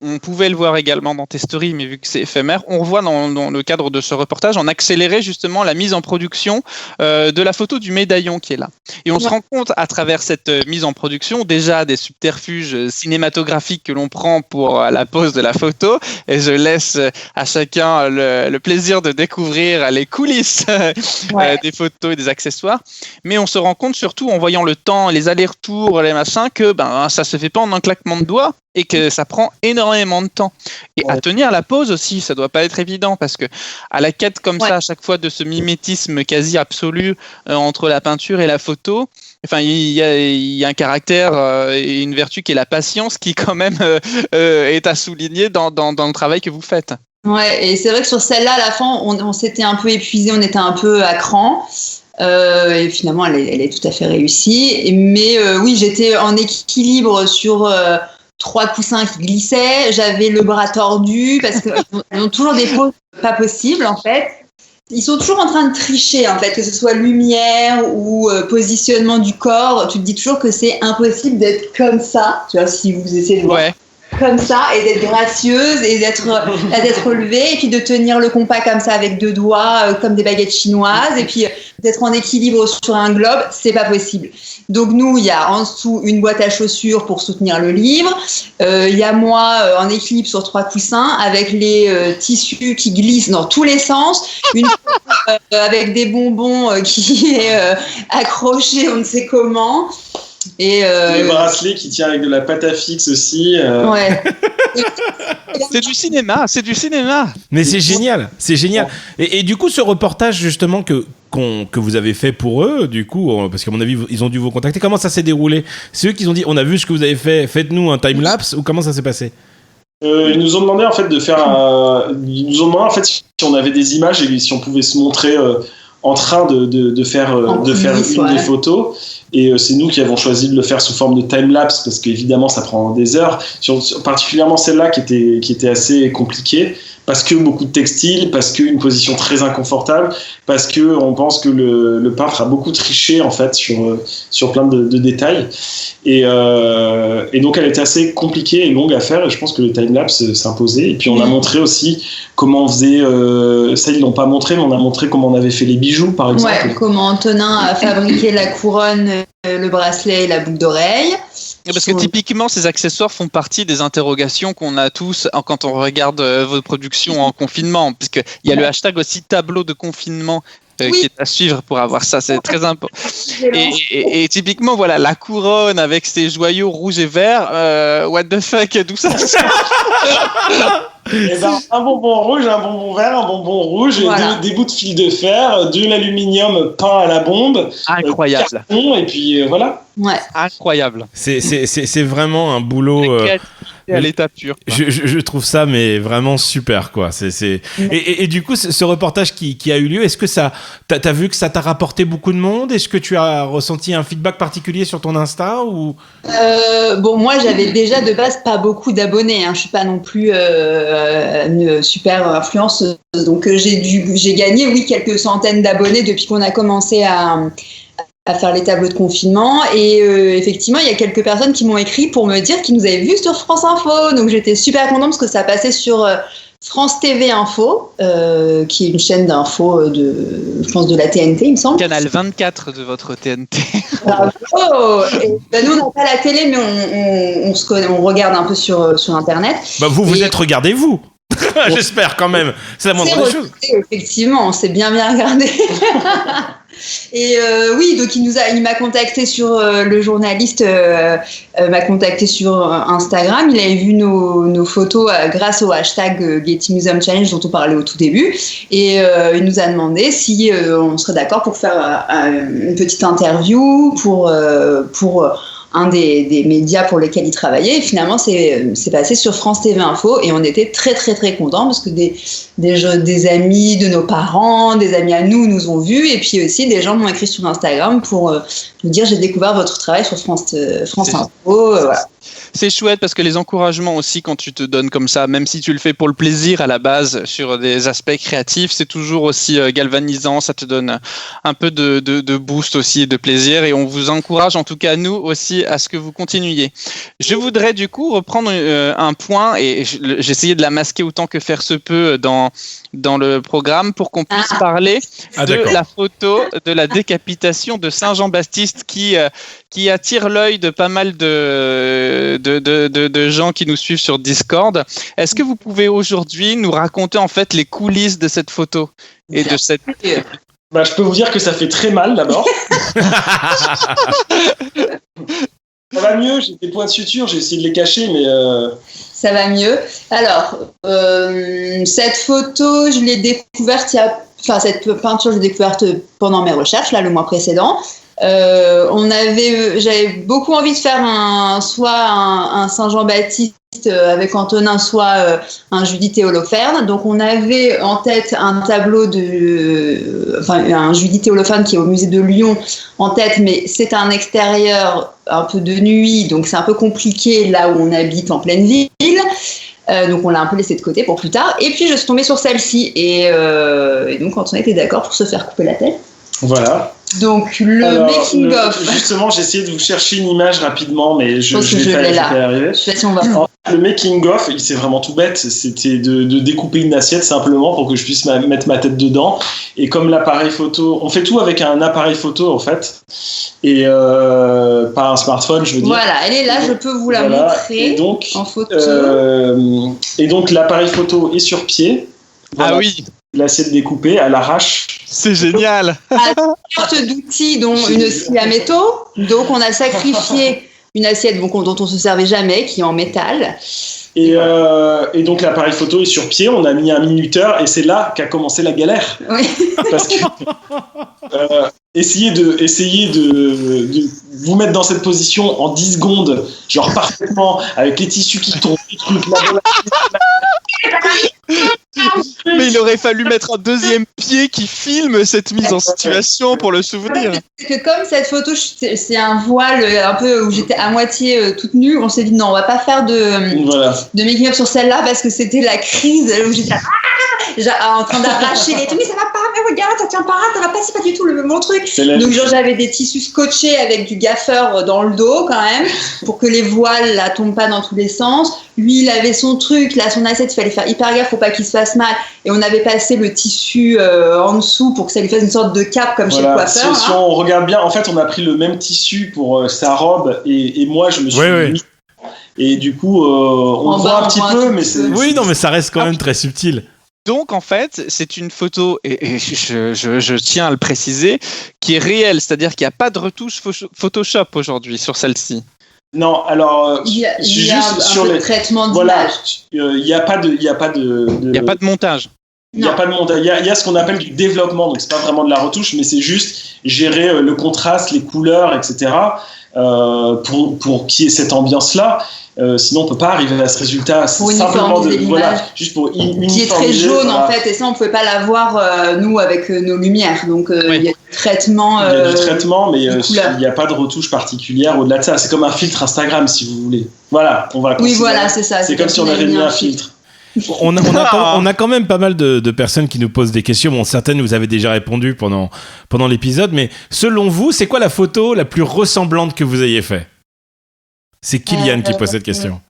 on pouvait le voir également dans tes stories, mais vu que c'est éphémère, on revoit dans le cadre de ce reportage en accéléré justement la mise en production de la photo du médaillon qui est là. Et on se rend compte à travers cette mise en production déjà des subterfuges cinématographiques que l'on prend pour la pose de la photo et je laisse à chacun le plaisir de découvrir les coulisses des photos et des accessoires, mais on se rend compte surtout en voyant le temps, les allers-retours, les machins, que ça se fait pas en un claquement de doigts et que ça prend énormément de temps. Et à tenir la pose aussi, ça doit pas être évident parce que à la quête comme ça, à chaque fois de ce mimétisme quasi absolu entre la peinture et la photo, enfin, il y a un caractère et une vertu qui est la patience qui quand même est à souligner dans le travail que vous faites. Ouais, et c'est vrai que sur celle-là, à la fin, on s'était un peu épuisé, on était un peu à cran. Et finalement, elle est tout à fait réussie. Mais oui, j'étais en équilibre sur 3 coussins qui glissaient. J'avais le bras tordu parce qu'ils ont toujours des poses pas possibles, en fait. Ils sont toujours en train de tricher, en fait, que ce soit lumière ou positionnement du corps. Tu te dis toujours que c'est impossible d'être comme ça. Tu vois, si vous essayez de voir. Ouais. Comme ça, et d'être gracieuse et d'être relevée et puis de tenir le compas comme ça avec 2 doigts comme des baguettes chinoises et puis d'être en équilibre sur un globe, c'est pas possible. Donc nous, il y a en dessous une boîte à chaussures pour soutenir le livre, il y a moi en équilibre sur 3 coussins avec les tissus qui glissent dans tous les sens, une avec des bonbons qui est accroché on ne sait comment. Et les bracelets qui tiennent avec de la pâte à fixe aussi. Ouais. C'est du cinéma. Mais c'est génial. Et du coup, ce reportage justement que vous avez fait pour eux, du coup, parce qu'à mon avis, ils ont dû vous contacter. Comment ça s'est déroulé ? C'est eux qui ont dit, on a vu ce que vous avez fait, faites-nous un time lapse, ou comment ça s'est passé ? Ils nous ont demandé en fait si on avait des images et si on pouvait se montrer en train de faire une des photos. Et c'est nous qui avons choisi de le faire sous forme de time-lapse parce qu'évidemment ça prend des heures, particulièrement celle-là qui était assez compliquée parce que beaucoup de textiles, parce qu'une position très inconfortable, parce qu'on pense que le peintre a beaucoup triché en fait sur plein de détails et donc elle était assez compliquée et longue à faire et je pense que le time-lapse s'imposait. Et puis on a montré aussi comment on faisait, ça ils l'ont pas montré, mais on a montré comment on avait fait les bijoux par exemple. Ouais, comment Antonin a fabriqué la couronne, le bracelet et la boucle d'oreille. Parce que typiquement, ces accessoires font partie des interrogations qu'on a tous quand on regarde vos productions en confinement, puisqu'il y a le hashtag aussi tableau de confinement qui est à suivre pour avoir ça, c'est très important. Et typiquement, voilà, la couronne avec ses joyaux rouges et verts, what the fuck, d'où ça un bonbon rouge, un bonbon vert, un bonbon rouge, voilà. Des bouts de fil de fer, de l'aluminium peint à la bombe, incroyable. Carton, et puis voilà. Ouais. Incroyable. C'est vraiment un boulot. À l'état pur. Je trouve ça mais vraiment super quoi. Et du coup ce reportage qui a eu lieu, est-ce que t'as vu que ça t'a rapporté beaucoup de monde ? Est-ce que tu as ressenti un feedback particulier sur ton Insta ou Bon, moi j'avais déjà de base pas beaucoup d'abonnés, hein. Je suis pas non plus une super influenceuse, donc j'ai gagné quelques centaines d'abonnés depuis qu'on a commencé à faire les tableaux de confinement et effectivement il y a quelques personnes qui m'ont écrit pour me dire qu'ils nous avaient vus sur France Info, donc j'étais super contente parce que ça passait sur France TV Info, qui est une chaîne d'info je pense de la TNT il me semble. Canal 24 de votre TNT. Bravo. Et, nous on n'a pas la télé mais on se connaît, on regarde un peu sur internet. Vous êtes regardez-vous. J'espère quand même, c'est la moindre des choses. Effectivement, on s'est bien regardé. Et oui, donc il m'a contacté le journaliste m'a contacté sur Instagram. Il avait vu nos photos grâce au hashtag Getty Museum Challenge dont on parlait au tout début, et il nous a demandé si on serait d'accord pour faire une petite interview pour un des médias pour lesquels il travaillait. Et finalement, c'est passé sur France TV Info et on était très très très contents parce que des amis de nos parents, des amis à nous ont vus, et puis aussi des gens m'ont écrit sur Instagram pour nous dire j'ai découvert votre travail sur France Info. Voilà. C'est chouette parce que les encouragements aussi, quand tu te donnes comme ça, même si tu le fais pour le plaisir à la base sur des aspects créatifs, c'est toujours aussi galvanisant, ça te donne un peu de boost aussi et de plaisir, et on vous encourage en tout cas nous aussi à ce que vous continuiez. Je voudrais du coup reprendre un point, et j'ai essayé de la masquer autant que faire se peut dans le programme pour qu'on puisse parler de la photo de la décapitation de Saint Jean-Baptiste qui attire l'œil de pas mal de gens qui nous suivent sur Discord. Est-ce que vous pouvez aujourd'hui nous raconter en fait les coulisses de cette photo et de cette... Je peux vous dire que ça fait très mal d'abord. Ça va mieux, j'ai des points de suture, j'ai essayé de les cacher, mais... Ça va mieux. Alors, cette photo, je l'ai découverte cette peinture, je l'ai découverte pendant mes recherches, là, le mois précédent. J'avais beaucoup envie de faire soit un Saint Jean-Baptiste avec Antonin, soit un Judith et Holoferne. Donc on avait en tête un tableau un Judith et Holoferne qui est au musée de Lyon en tête, mais c'est un extérieur un peu de nuit, donc c'est un peu compliqué là où on habite en pleine ville. Donc on l'a un peu laissé de côté pour plus tard. Et puis je suis tombée sur celle-ci et donc Antonin était d'accord pour se faire couper la tête. Voilà. Donc making-of. Justement, j'ai essayé de vous chercher une image rapidement, mais je vais pas y arriver. Je sais pas si on va. Le making-of, c'est vraiment tout bête. C'était de découper une assiette simplement pour que je puisse mettre ma tête dedans. Et comme l'appareil photo, on fait tout avec un appareil photo en fait, et pas un smartphone, je veux dire. Voilà, elle est là, je peux vous la montrer en photo. Et donc l'appareil photo est sur pied. Voilà. Ah oui. L'assiette découpée à l'arrache. C'est génial. Une sorte d'outil, dont une scie à métaux. Donc on a sacrifié une assiette dont on se servait jamais, qui est en métal. Et donc l'appareil photo est sur pied, on a mis un minuteur et c'est là qu'a commencé la galère. Oui. Parce que essayez de vous mettre dans cette position en 10 secondes, genre parfaitement, avec les tissus qui tournent, les trucs, Mais il aurait fallu mettre un deuxième pied qui filme cette mise en situation pour le souvenir. Que comme cette photo, c'est un voile un peu où j'étais à moitié toute nue, on s'est dit non, on va pas faire de making-up sur celle-là parce que c'était la crise où j'étais en train d'arracher les trucs. Mais ça va pas, mais regarde, ça tient pas, ça va pas, c'est pas du tout mon truc. Donc genre j'avais des tissus scotchés avec du gaffeur dans le dos quand même pour que les voiles là tombent pas dans tous les sens. Lui, il avait son truc, là, son assiette, il fallait faire hyper gaffe pour pas qu'il se fasse mal. Et on avait passé le tissu en dessous pour que ça lui fasse une sorte de cape comme chez le coiffeur. Si on regarde bien, en fait, on a pris le même tissu pour sa robe et moi, je me suis mis. Et du coup, on voit un petit peu, mais c'est... Oui, non, mais ça reste quand même très subtil. Donc, en fait, c'est une photo, et je tiens à le préciser, qui est réelle, c'est-à-dire qu'il n'y a pas de retouche Photoshop aujourd'hui sur celle-ci. Non, alors il y a juste sur le traitement d'image. Il n'y a pas de montage. Il n'y a pas de montage. Il y a ce qu'on appelle du développement, donc c'est pas vraiment de la retouche, mais c'est juste gérer le contraste, les couleurs, etc. Pour qu'il y ait cette ambiance-là. Sinon, on peut pas arriver à ce résultat. C'est pour simplement juste pour qui est très jaune en fait, et ça on pouvait pas l'avoir nous avec nos lumières. Donc il y a du traitement. Il y a du traitement, mais il n'y a pas de retouche particulière au-delà de ça. C'est comme un filtre Instagram, si vous voulez. Voilà, on va. Oui, voilà, c'est ça. C'est comme si on avait mis un filtre. On a quand même pas mal de personnes qui nous posent des questions. Bon, certaines vous avez déjà répondu pendant l'épisode, mais selon vous, c'est quoi la photo la plus ressemblante que vous ayez fait ? C'est Kylian qui pose cette question.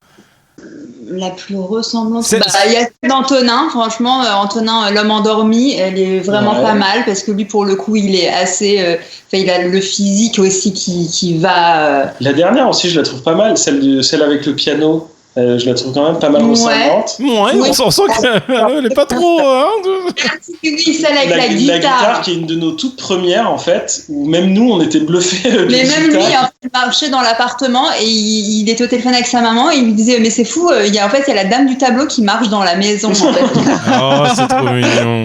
La plus ressemblante. Il y a d'Antonin, franchement, Antonin, l'homme endormi, elle est vraiment pas mal parce que lui, pour le coup, il est assez. Il a le physique aussi qui va. La dernière aussi, je la trouve pas mal, celle avec le piano. Je la trouve quand même pas mal ressemblante. On sent qu'elle n'est pas trop. Oui, celle avec la guitare. La guitare qui est une de nos toutes premières en fait, où même nous on était bluffés. Mais même lui, il marchait dans l'appartement et il était au téléphone avec sa maman et il lui disait mais c'est fou, il y a la dame du tableau qui marche dans la maison. En fait. Oh, c'est trop mignon.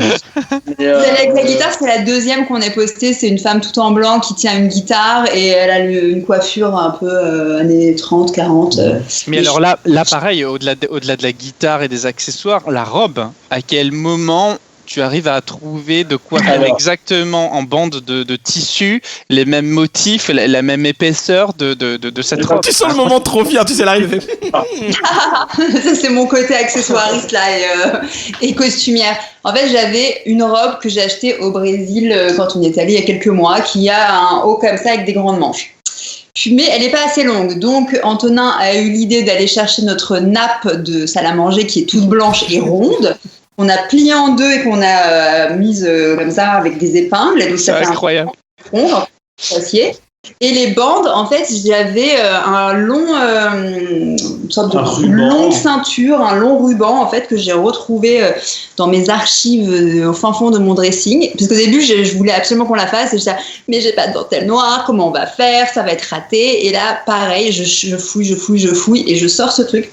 Celle avec la guitare, c'est la deuxième qu'on ait postée. C'est une femme toute en blanc qui tient une guitare et elle a une coiffure un peu années 30, 40. Mais alors là, pareil, au-delà de la guitare et des accessoires, la robe, à quel moment tu arrives à trouver de quoi faire exactement en bande de tissu, les mêmes motifs, la même épaisseur de cette robe. Tu sens le moment trop fier, tu sais l'arrivée. Ça, c'est mon côté accessoiriste là et costumière. En fait, j'avais une robe que j'ai achetée au Brésil quand on y est allé il y a quelques mois, qui a un haut comme ça avec des grandes manches. Mais elle n'est pas assez longue, donc Antonin a eu l'idée d'aller chercher notre nappe de salle à manger qui est toute blanche et ronde. On a plié en deux et qu'on a mise comme ça avec des épingles. Et donc ça fait incroyable. Un rond, acier. Et les bandes, en fait, j'avais un long, une sorte de longue ceinture, un long ruban, en fait, que j'ai retrouvé dans mes archives au fin fond de mon dressing. Parce qu'au début, je voulais absolument qu'on la fasse. Et je disais, mais j'ai pas de dentelle noire, comment on va faire? Ça va être raté. Et là, pareil, je fouille, et je sors ce truc.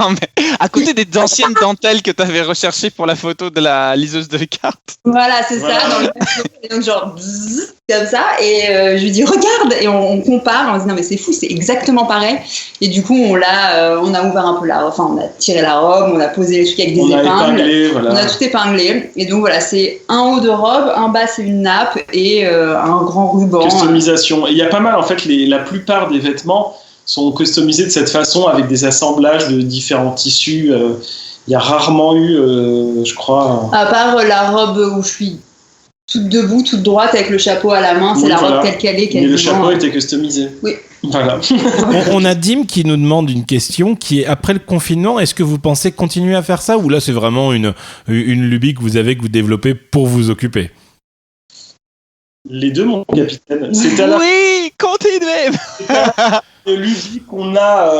Non, mais à côté des anciennes dentelles que tu avais recherchées pour la photo de la liseuse de cartes. Voilà, c'est ça. Et donc, genre, comme ça, et je lui dis regarde, et on compare, on se dit non mais c'est fou, c'est exactement pareil, et du coup on a ouvert un peu on a tiré la robe, on a posé les trucs avec des épingles, on a tout épinglé, et donc voilà, c'est un haut de robe, un bas c'est une nappe et un grand ruban. Customisation, et il y a pas mal en fait, la plupart des vêtements sont customisés de cette façon avec des assemblages de différents tissus. Il y a rarement eu, je crois... À part la robe où je suis toute debout, toute droite, avec le chapeau à la main, c'est la robe telle qu'elle est. Mais le chapeau était customisé. Oui. Voilà. On a Dim qui nous demande une question qui est, après le confinement, est-ce que vous pensez continuer à faire ça, ou là c'est vraiment une lubie que vous développez pour vous occuper? Les deux, mon capitaine. Oui, continuez. Une lubie qu'on a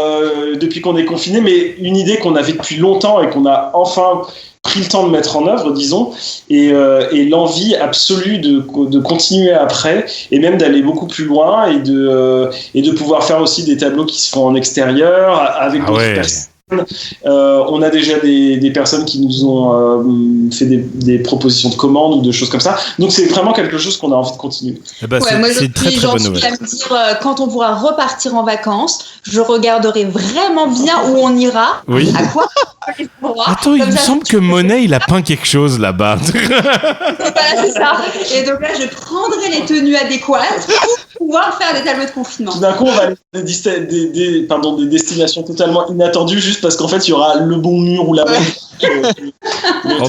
depuis qu'on est confiné, mais une idée qu'on avait depuis longtemps et qu'on a enfin pris le temps de mettre en œuvre, disons, et l'envie absolue de continuer après, et même d'aller beaucoup plus loin, et de pouvoir faire aussi des tableaux qui se font en extérieur, avec d'autres personnes. On a déjà des personnes qui nous ont fait des propositions de commandes ou de choses comme ça, donc c'est vraiment quelque chose qu'on a envie de continuer. Moi c'est très très bonne nouvelle. À me dire, quand on pourra repartir en vacances, je regarderai vraiment bien où on ira, à quoi. Attends, il me semble que Monet il a peint quelque chose là-bas. Voilà, c'est ça. Et donc là, je prendrai les tenues adéquates pour pouvoir faire des tableaux de confinement. Tout d'un coup, on va aller des destinations totalement inattendues, juste parce qu'en fait, il y aura le bon mur ou la bonne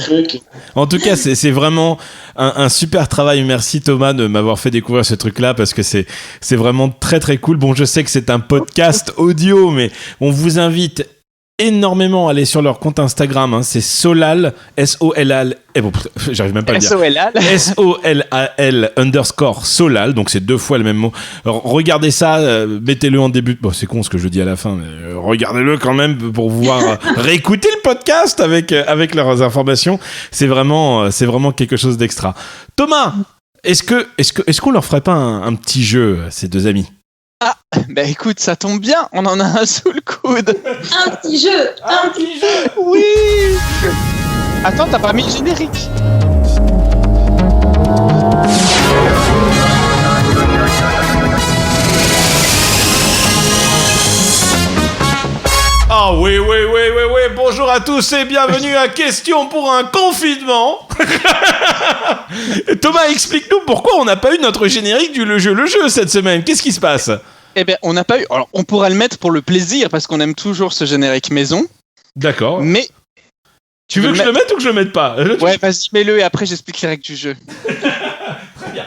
truc. En tout cas, c'est vraiment un super travail. Merci Thomas de m'avoir fait découvrir ce truc-là, parce que c'est vraiment très très cool. Bon, je sais que c'est un podcast audio, mais on vous invite énormément à aller sur leur compte Instagram, c'est Solal, S-O-L-A-L, j'arrive même pas à le dire. S-O-L-A-L _Solal, donc c'est 2 fois le même mot. Alors, regardez ça, mettez-le en début. Bon, c'est con ce que je dis à la fin, mais regardez-le quand même pour pouvoir réécouter le podcast avec leurs informations. C'est vraiment quelque chose d'extra. Thomas, est-ce qu'on leur ferait pas un petit jeu, ces deux amis? Ah, bah écoute, ça tombe bien, on en a un sous le coude. Un petit jeu. Oui. Attends, t'as pas mis le générique. Ah oui, bonjour à tous et bienvenue à Question pour un confinement. Thomas, explique-nous pourquoi on n'a pas eu notre générique du Le Jeu cette semaine. Qu'est-ce qui se passe? Eh bien, on n'a pas eu... Alors, on pourra le mettre pour le plaisir, parce qu'on aime toujours ce générique maison. D'accord. Mais... Tu veux que je le mette ou que je le mette pas? Ouais, vas-y, mets-le et après j'explique les règles du jeu. Très bien.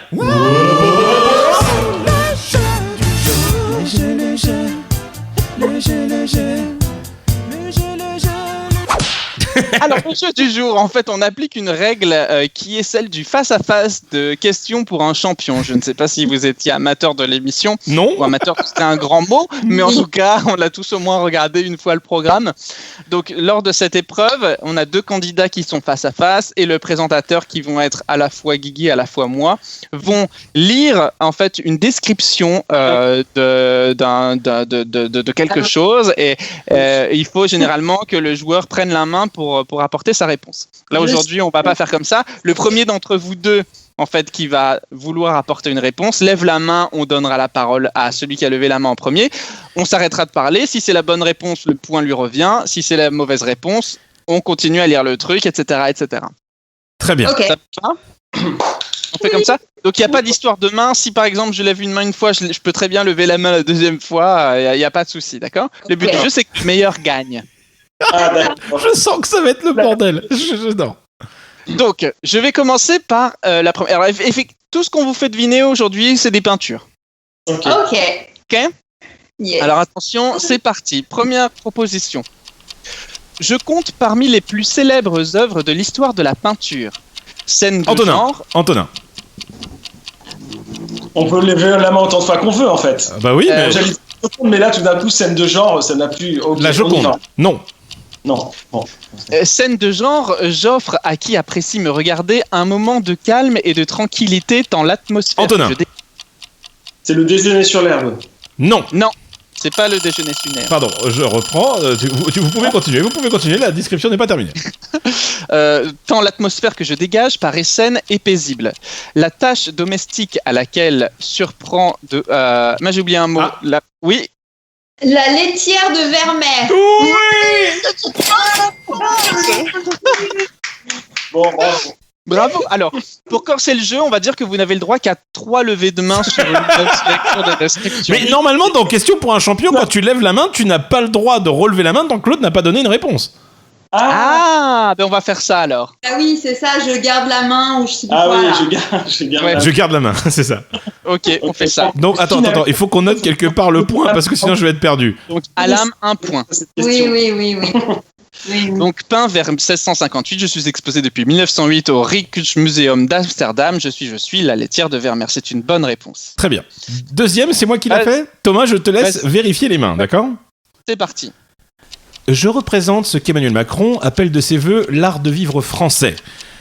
Alors, le jeu du jour, en fait, on applique une règle qui est celle du face-à-face de questions pour un champion. Je ne sais pas si vous étiez amateur de l'émission. Non. Ou amateur, c'était un grand mot, mais en tout cas, on l'a tous au moins regardé une fois le programme. Donc, lors de cette épreuve, on a 2 candidats qui sont face-à-face et le présentateur, qui vont être à la fois Guigui, à la fois moi, vont lire, en fait, une description de quelque chose, et il faut généralement que le joueur prenne la main pour apporter sa réponse. Là, aujourd'hui, on va pas faire comme ça. Le premier d'entre vous deux, en fait, qui va vouloir apporter une réponse, lève la main, on donnera la parole à celui qui a levé la main en premier. On s'arrêtera de parler. Si c'est la bonne réponse, le point lui revient. Si c'est la mauvaise réponse, On continue à lire le truc, etc., etc. Très bien. Ok. Ça va ? On fait comme ça ? Donc il n'y a pas d'histoire de main. Si par exemple je lève une main une fois, je peux très bien lever la main la deuxième fois. Il n'y a pas de souci, d'accord ? Le but du jeu, c'est que le meilleur gagne. Ah, d'accord. Je sens que ça va être le bordel. Non. Donc je vais commencer par la première. Alors, tout ce qu'on vous fait deviner aujourd'hui, c'est des peintures. Ok. Ok ? Yes. Alors attention, c'est parti. Première proposition. Je compte parmi les plus célèbres œuvres de l'histoire de la peinture. Scène de genre. Antonin. On peut lever la main autant de fois qu'on veut, en fait. Bah oui, mais J'allais dire mais là, tout d'un coup, scène de genre, ça n'a plus. Okay, la Joconde. Non. Non. Bon. Scène de genre, j'offre à qui apprécie me regarder un moment de calme et de tranquillité dans l'atmosphère. Antonin. C'est le déjeuner sur l'herbe. Non. Non, c'est pas le déjeuner lunaire. Pardon, je reprends. Vous pouvez continuer. Vous pouvez continuer. La description n'est pas terminée. Tant l'atmosphère que je dégage paraît saine et paisible. La tâche domestique à laquelle surprend de... j'ai oublié un mot. Ah. Oui. La laitière de Vermeer. Bon, bravo. Bravo. Alors, pour corser le jeu, on va dire que vous n'avez le droit qu'à 3 levées de main sur une sélection de description. Mais normalement, dans Question pour un champion, quand tu lèves la main, tu n'as pas le droit de relever la main tant que l'autre n'a pas donné une réponse. Ben on va faire ça alors. Ah oui, c'est ça, je garde la main ou je sais pas Ah quoi. oui, là. je garde. Ouais. Je garde la main, c'est ça. Ok, on fait ça. Donc attends, il faut qu'on note quelque part le point parce que sinon je vais être perdu. Donc, Alam, 1 point. Oui. Donc, peint vers 1658, je suis exposé depuis 1908 au Rijksmuseum d'Amsterdam. Je suis la laitière de Vermeer. C'est une bonne réponse. Très bien. Deuxième, c'est moi qui l'ai fait. Thomas, je te laisse vérifier les mains, d'accord ? C'est parti. Je représente ce qu'Emmanuel Macron appelle de ses voeux l'art de vivre français.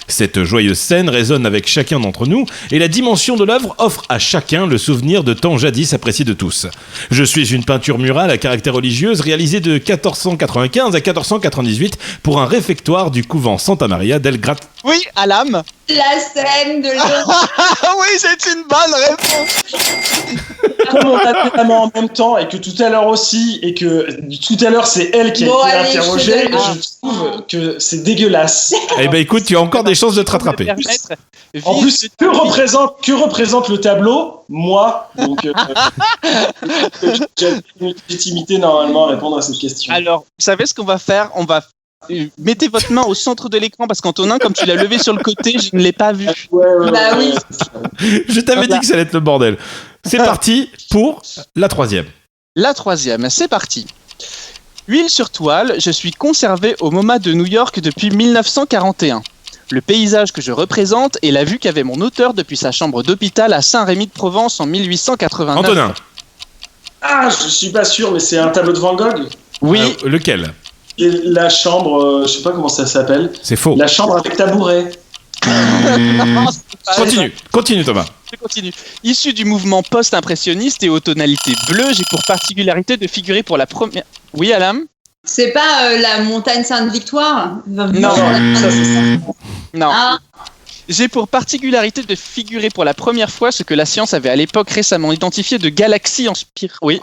Cette joyeuse scène résonne avec chacun d'entre nous et la dimension de l'œuvre offre à chacun le souvenir de temps jadis apprécié de tous. Je suis une peinture murale à caractère religieuse réalisée de 1495 à 1498 pour un réfectoire du couvent Santa Maria del Grat. Oui, Alam. La scène de l'eau. Ah oui, c'est une bonne réponse. Comme on a fait la main en même temps et que tout à l'heure aussi, et que tout à l'heure c'est elle qui a été interrogée, je trouve que c'est dégueulasse. Eh ben écoute, tu as encore des chances de te rattraper. En plus, que représente le tableau ? Moi, donc j'ai une légitimité normalement à répondre à cette question. Alors, vous savez ce qu'on va faire ? On va mettez votre main au centre de l'écran parce qu'Antonin, comme tu l'as levé sur le côté, je ne l'ai pas vu. Bah oui. Je t'avais dit que ça allait être le bordel. C'est parti pour la troisième. La troisième, c'est parti. Huile sur toile, je suis conservé au MoMA de New York depuis 1941. Le paysage que je représente est la vue qu'avait mon auteur depuis sa chambre d'hôpital à Saint-Rémy-de-Provence en 1889. Antonin. Ah, je suis pas sûr, mais c'est un tableau de Van Gogh ? Oui. Lequel ? Et la chambre, je sais pas comment ça s'appelle. C'est faux. La chambre avec tabouret. Continue Thomas. Je continue. Issu du mouvement post-impressionniste et aux tonalités bleues, j'ai pour particularité de figurer pour la première... Oui, Alam ? C'est pas la montagne Sainte-Victoire ? Non. Ça, c'est ça. Non. Ah. J'ai pour particularité de figurer pour la première fois ce que la science avait à l'époque récemment identifié de galaxies en spirale. Oui,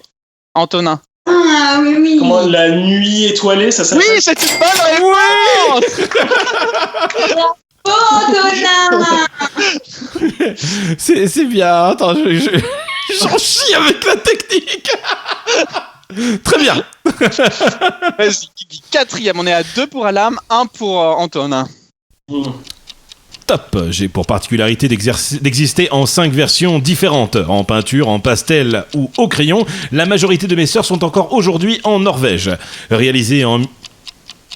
Antonin. Ah oui. Comment la nuit étoilée, ça s'appelle ? Oui, c'est une bonne réponse. Oh, Antonin. C'est bien. Attends, j'en chie avec la technique. Très bien. Vas-y, quatrième, on est à 2 pour Alam, 1 pour Antonin. Top. J'ai pour particularité d'exister en 5 versions différentes, en peinture, en pastel ou au crayon. La majorité de mes sœurs sont encore aujourd'hui en Norvège. Réalisées en...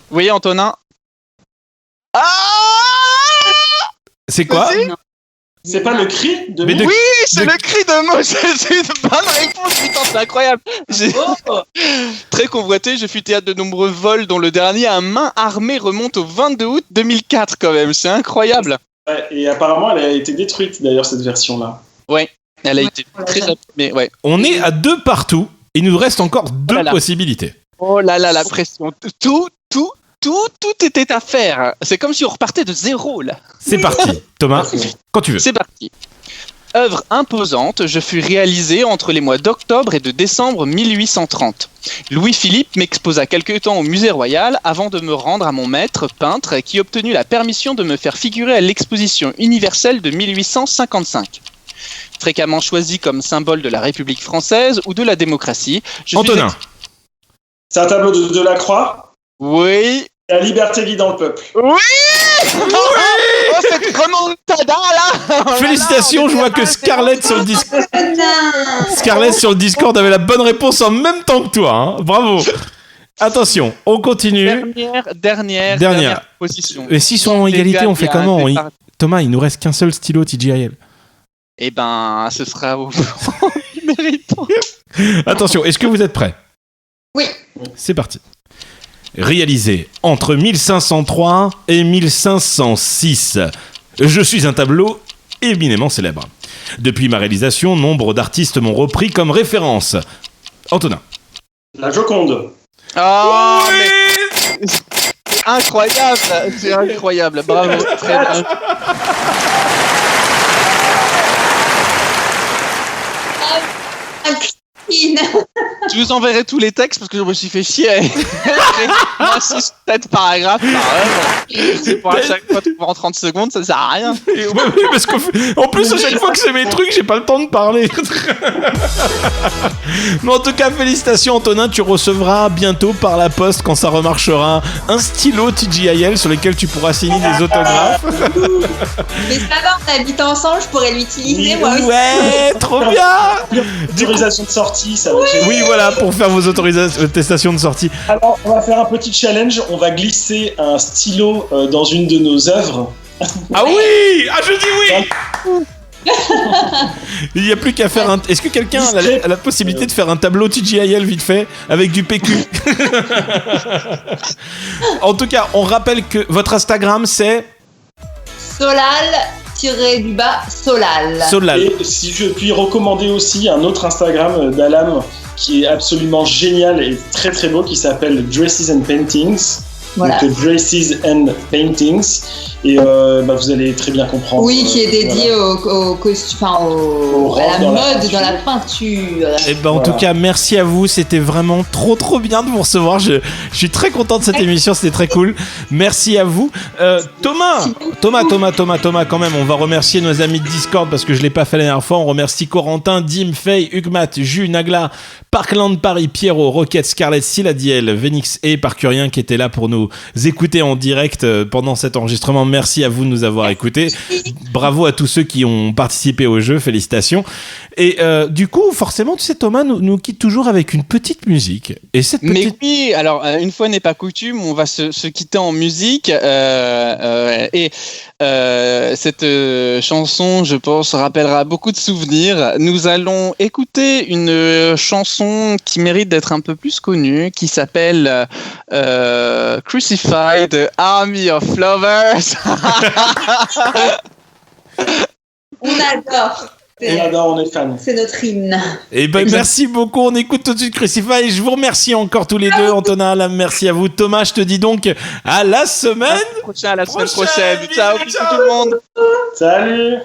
Oui, Antonin. C'est quoi ? C'est pas le cri de Mais Mouse ? Oui, c'est le cri de Mouse. C'est une bonne réponse, putain, c'est incroyable. Très convoité, je fus théâtre de nombreux vols, dont le dernier à main armée remonte au 22 août 2004 quand même. C'est incroyable. Ouais, et apparemment, elle a été détruite d'ailleurs, cette version-là. Ouais, elle a été très mais ouais. On est à 2 partout. Il nous reste encore 2 possibilités. Oh là là, la pression. Tout était à faire. C'est comme si on repartait de zéro là. C'est parti. Thomas, quand tu veux. C'est parti. œuvre imposante, je fus réalisé entre les mois d'octobre et de décembre 1830. Louis-Philippe m'exposa quelque temps au musée royal avant de me rendre à mon maître peintre qui obtenu la permission de me faire figurer à l'exposition universelle de 1855. Fréquemment choisi comme symbole de la République française ou de la démocratie. Antonin. C'est un tableau de Delacroix. Oui. La liberté guidant le peuple. Oui. Oh, cette remontada là. Félicitations, je vois que Scarlett sur le Discord avait la bonne réponse en même temps que toi. Hein. Bravo. Attention, on continue. Dernière position. Et s'ils sont en égalité, on fait comment Thomas, il nous reste qu'un seul stylo TGIL. Eh ben, ce sera au méritant. Attention, est-ce que vous êtes prêts ? Oui. C'est parti. Réalisé entre 1503 et 1506. Je suis un tableau éminemment célèbre. Depuis ma réalisation, nombre d'artistes m'ont repris comme référence. Antonin. La Joconde. Oh, mais... C'est incroyable, bravo, très bien. Je vous enverrai tous les textes parce que je me suis fait chier à écrire 6-7 paragraphes par œuvre. C'est pour à chaque fois en 30 secondes, ça sert à rien. Oui, parce qu'en plus, à chaque fois que c'est mes trucs, j'ai pas le temps de parler. Mais en tout cas, félicitations Antonin, tu recevras bientôt par la poste, quand ça remarchera, un stylo TGIL sur lequel tu pourras signer des autographes. Mais ça va, on habite ensemble, je pourrais l'utiliser moi aussi. Ouais, trop bien. Autorisation de sortie, ça va. Oui, voilà, pour faire vos attestations de sortie. Alors, on va faire un petit challenge. On va glisser un stylo dans une de nos œuvres. Ah oui. Ah, je dis oui. Il n'y a plus qu'à faire un... Est-ce que quelqu'un a la possibilité de faire un tableau TGIL vite fait avec du PQ? En tout cas, on rappelle que votre Instagram c'est Solal. Et si je puis recommander aussi un autre Instagram d'Alam qui est absolument génial et très très beau, qui s'appelle Dresses and Paintings. Voilà. Donc Dresses and Paintings. Et vous allez très bien comprendre. Oui, qui est dédié au costume, à la mode, dans la peinture. Et en tout cas, merci à vous. C'était vraiment trop bien de vous recevoir. Je suis très content de cette émission. C'était très cool. Merci à vous. Thomas, quand même, on va remercier nos amis de Discord parce que je l'ai pas fait la dernière fois. On remercie Corentin, Dim, Faye, Hugmat, Jus, Nagla, Parkland Paris, Pierrot, Rocket, Scarlett, Siladiel, Venix et Parcurien qui étaient là pour nous écouter en direct pendant cet enregistrement. Merci à vous de nous avoir écoutés. Bravo à tous ceux qui ont participé au jeu. Félicitations. Et du coup, forcément, tu sais, Thomas nous quitte toujours avec une petite musique. Et cette petite... Mais oui, alors, une fois n'est pas coutume, on va se quitter en musique. Et cette chanson, je pense, rappellera beaucoup de souvenirs. Nous allons écouter une chanson qui mérite d'être un peu plus connue, qui s'appelle Crucified Army of Lovers. On adore. On est fan. C'est notre hymne. Et merci beaucoup. On écoute tout de suite Crucify. Je vous remercie encore tous les deux. Antonin, Alam, merci à vous. Thomas, je te dis donc à la semaine prochaine. Ciao, bisous tout le monde. Salut.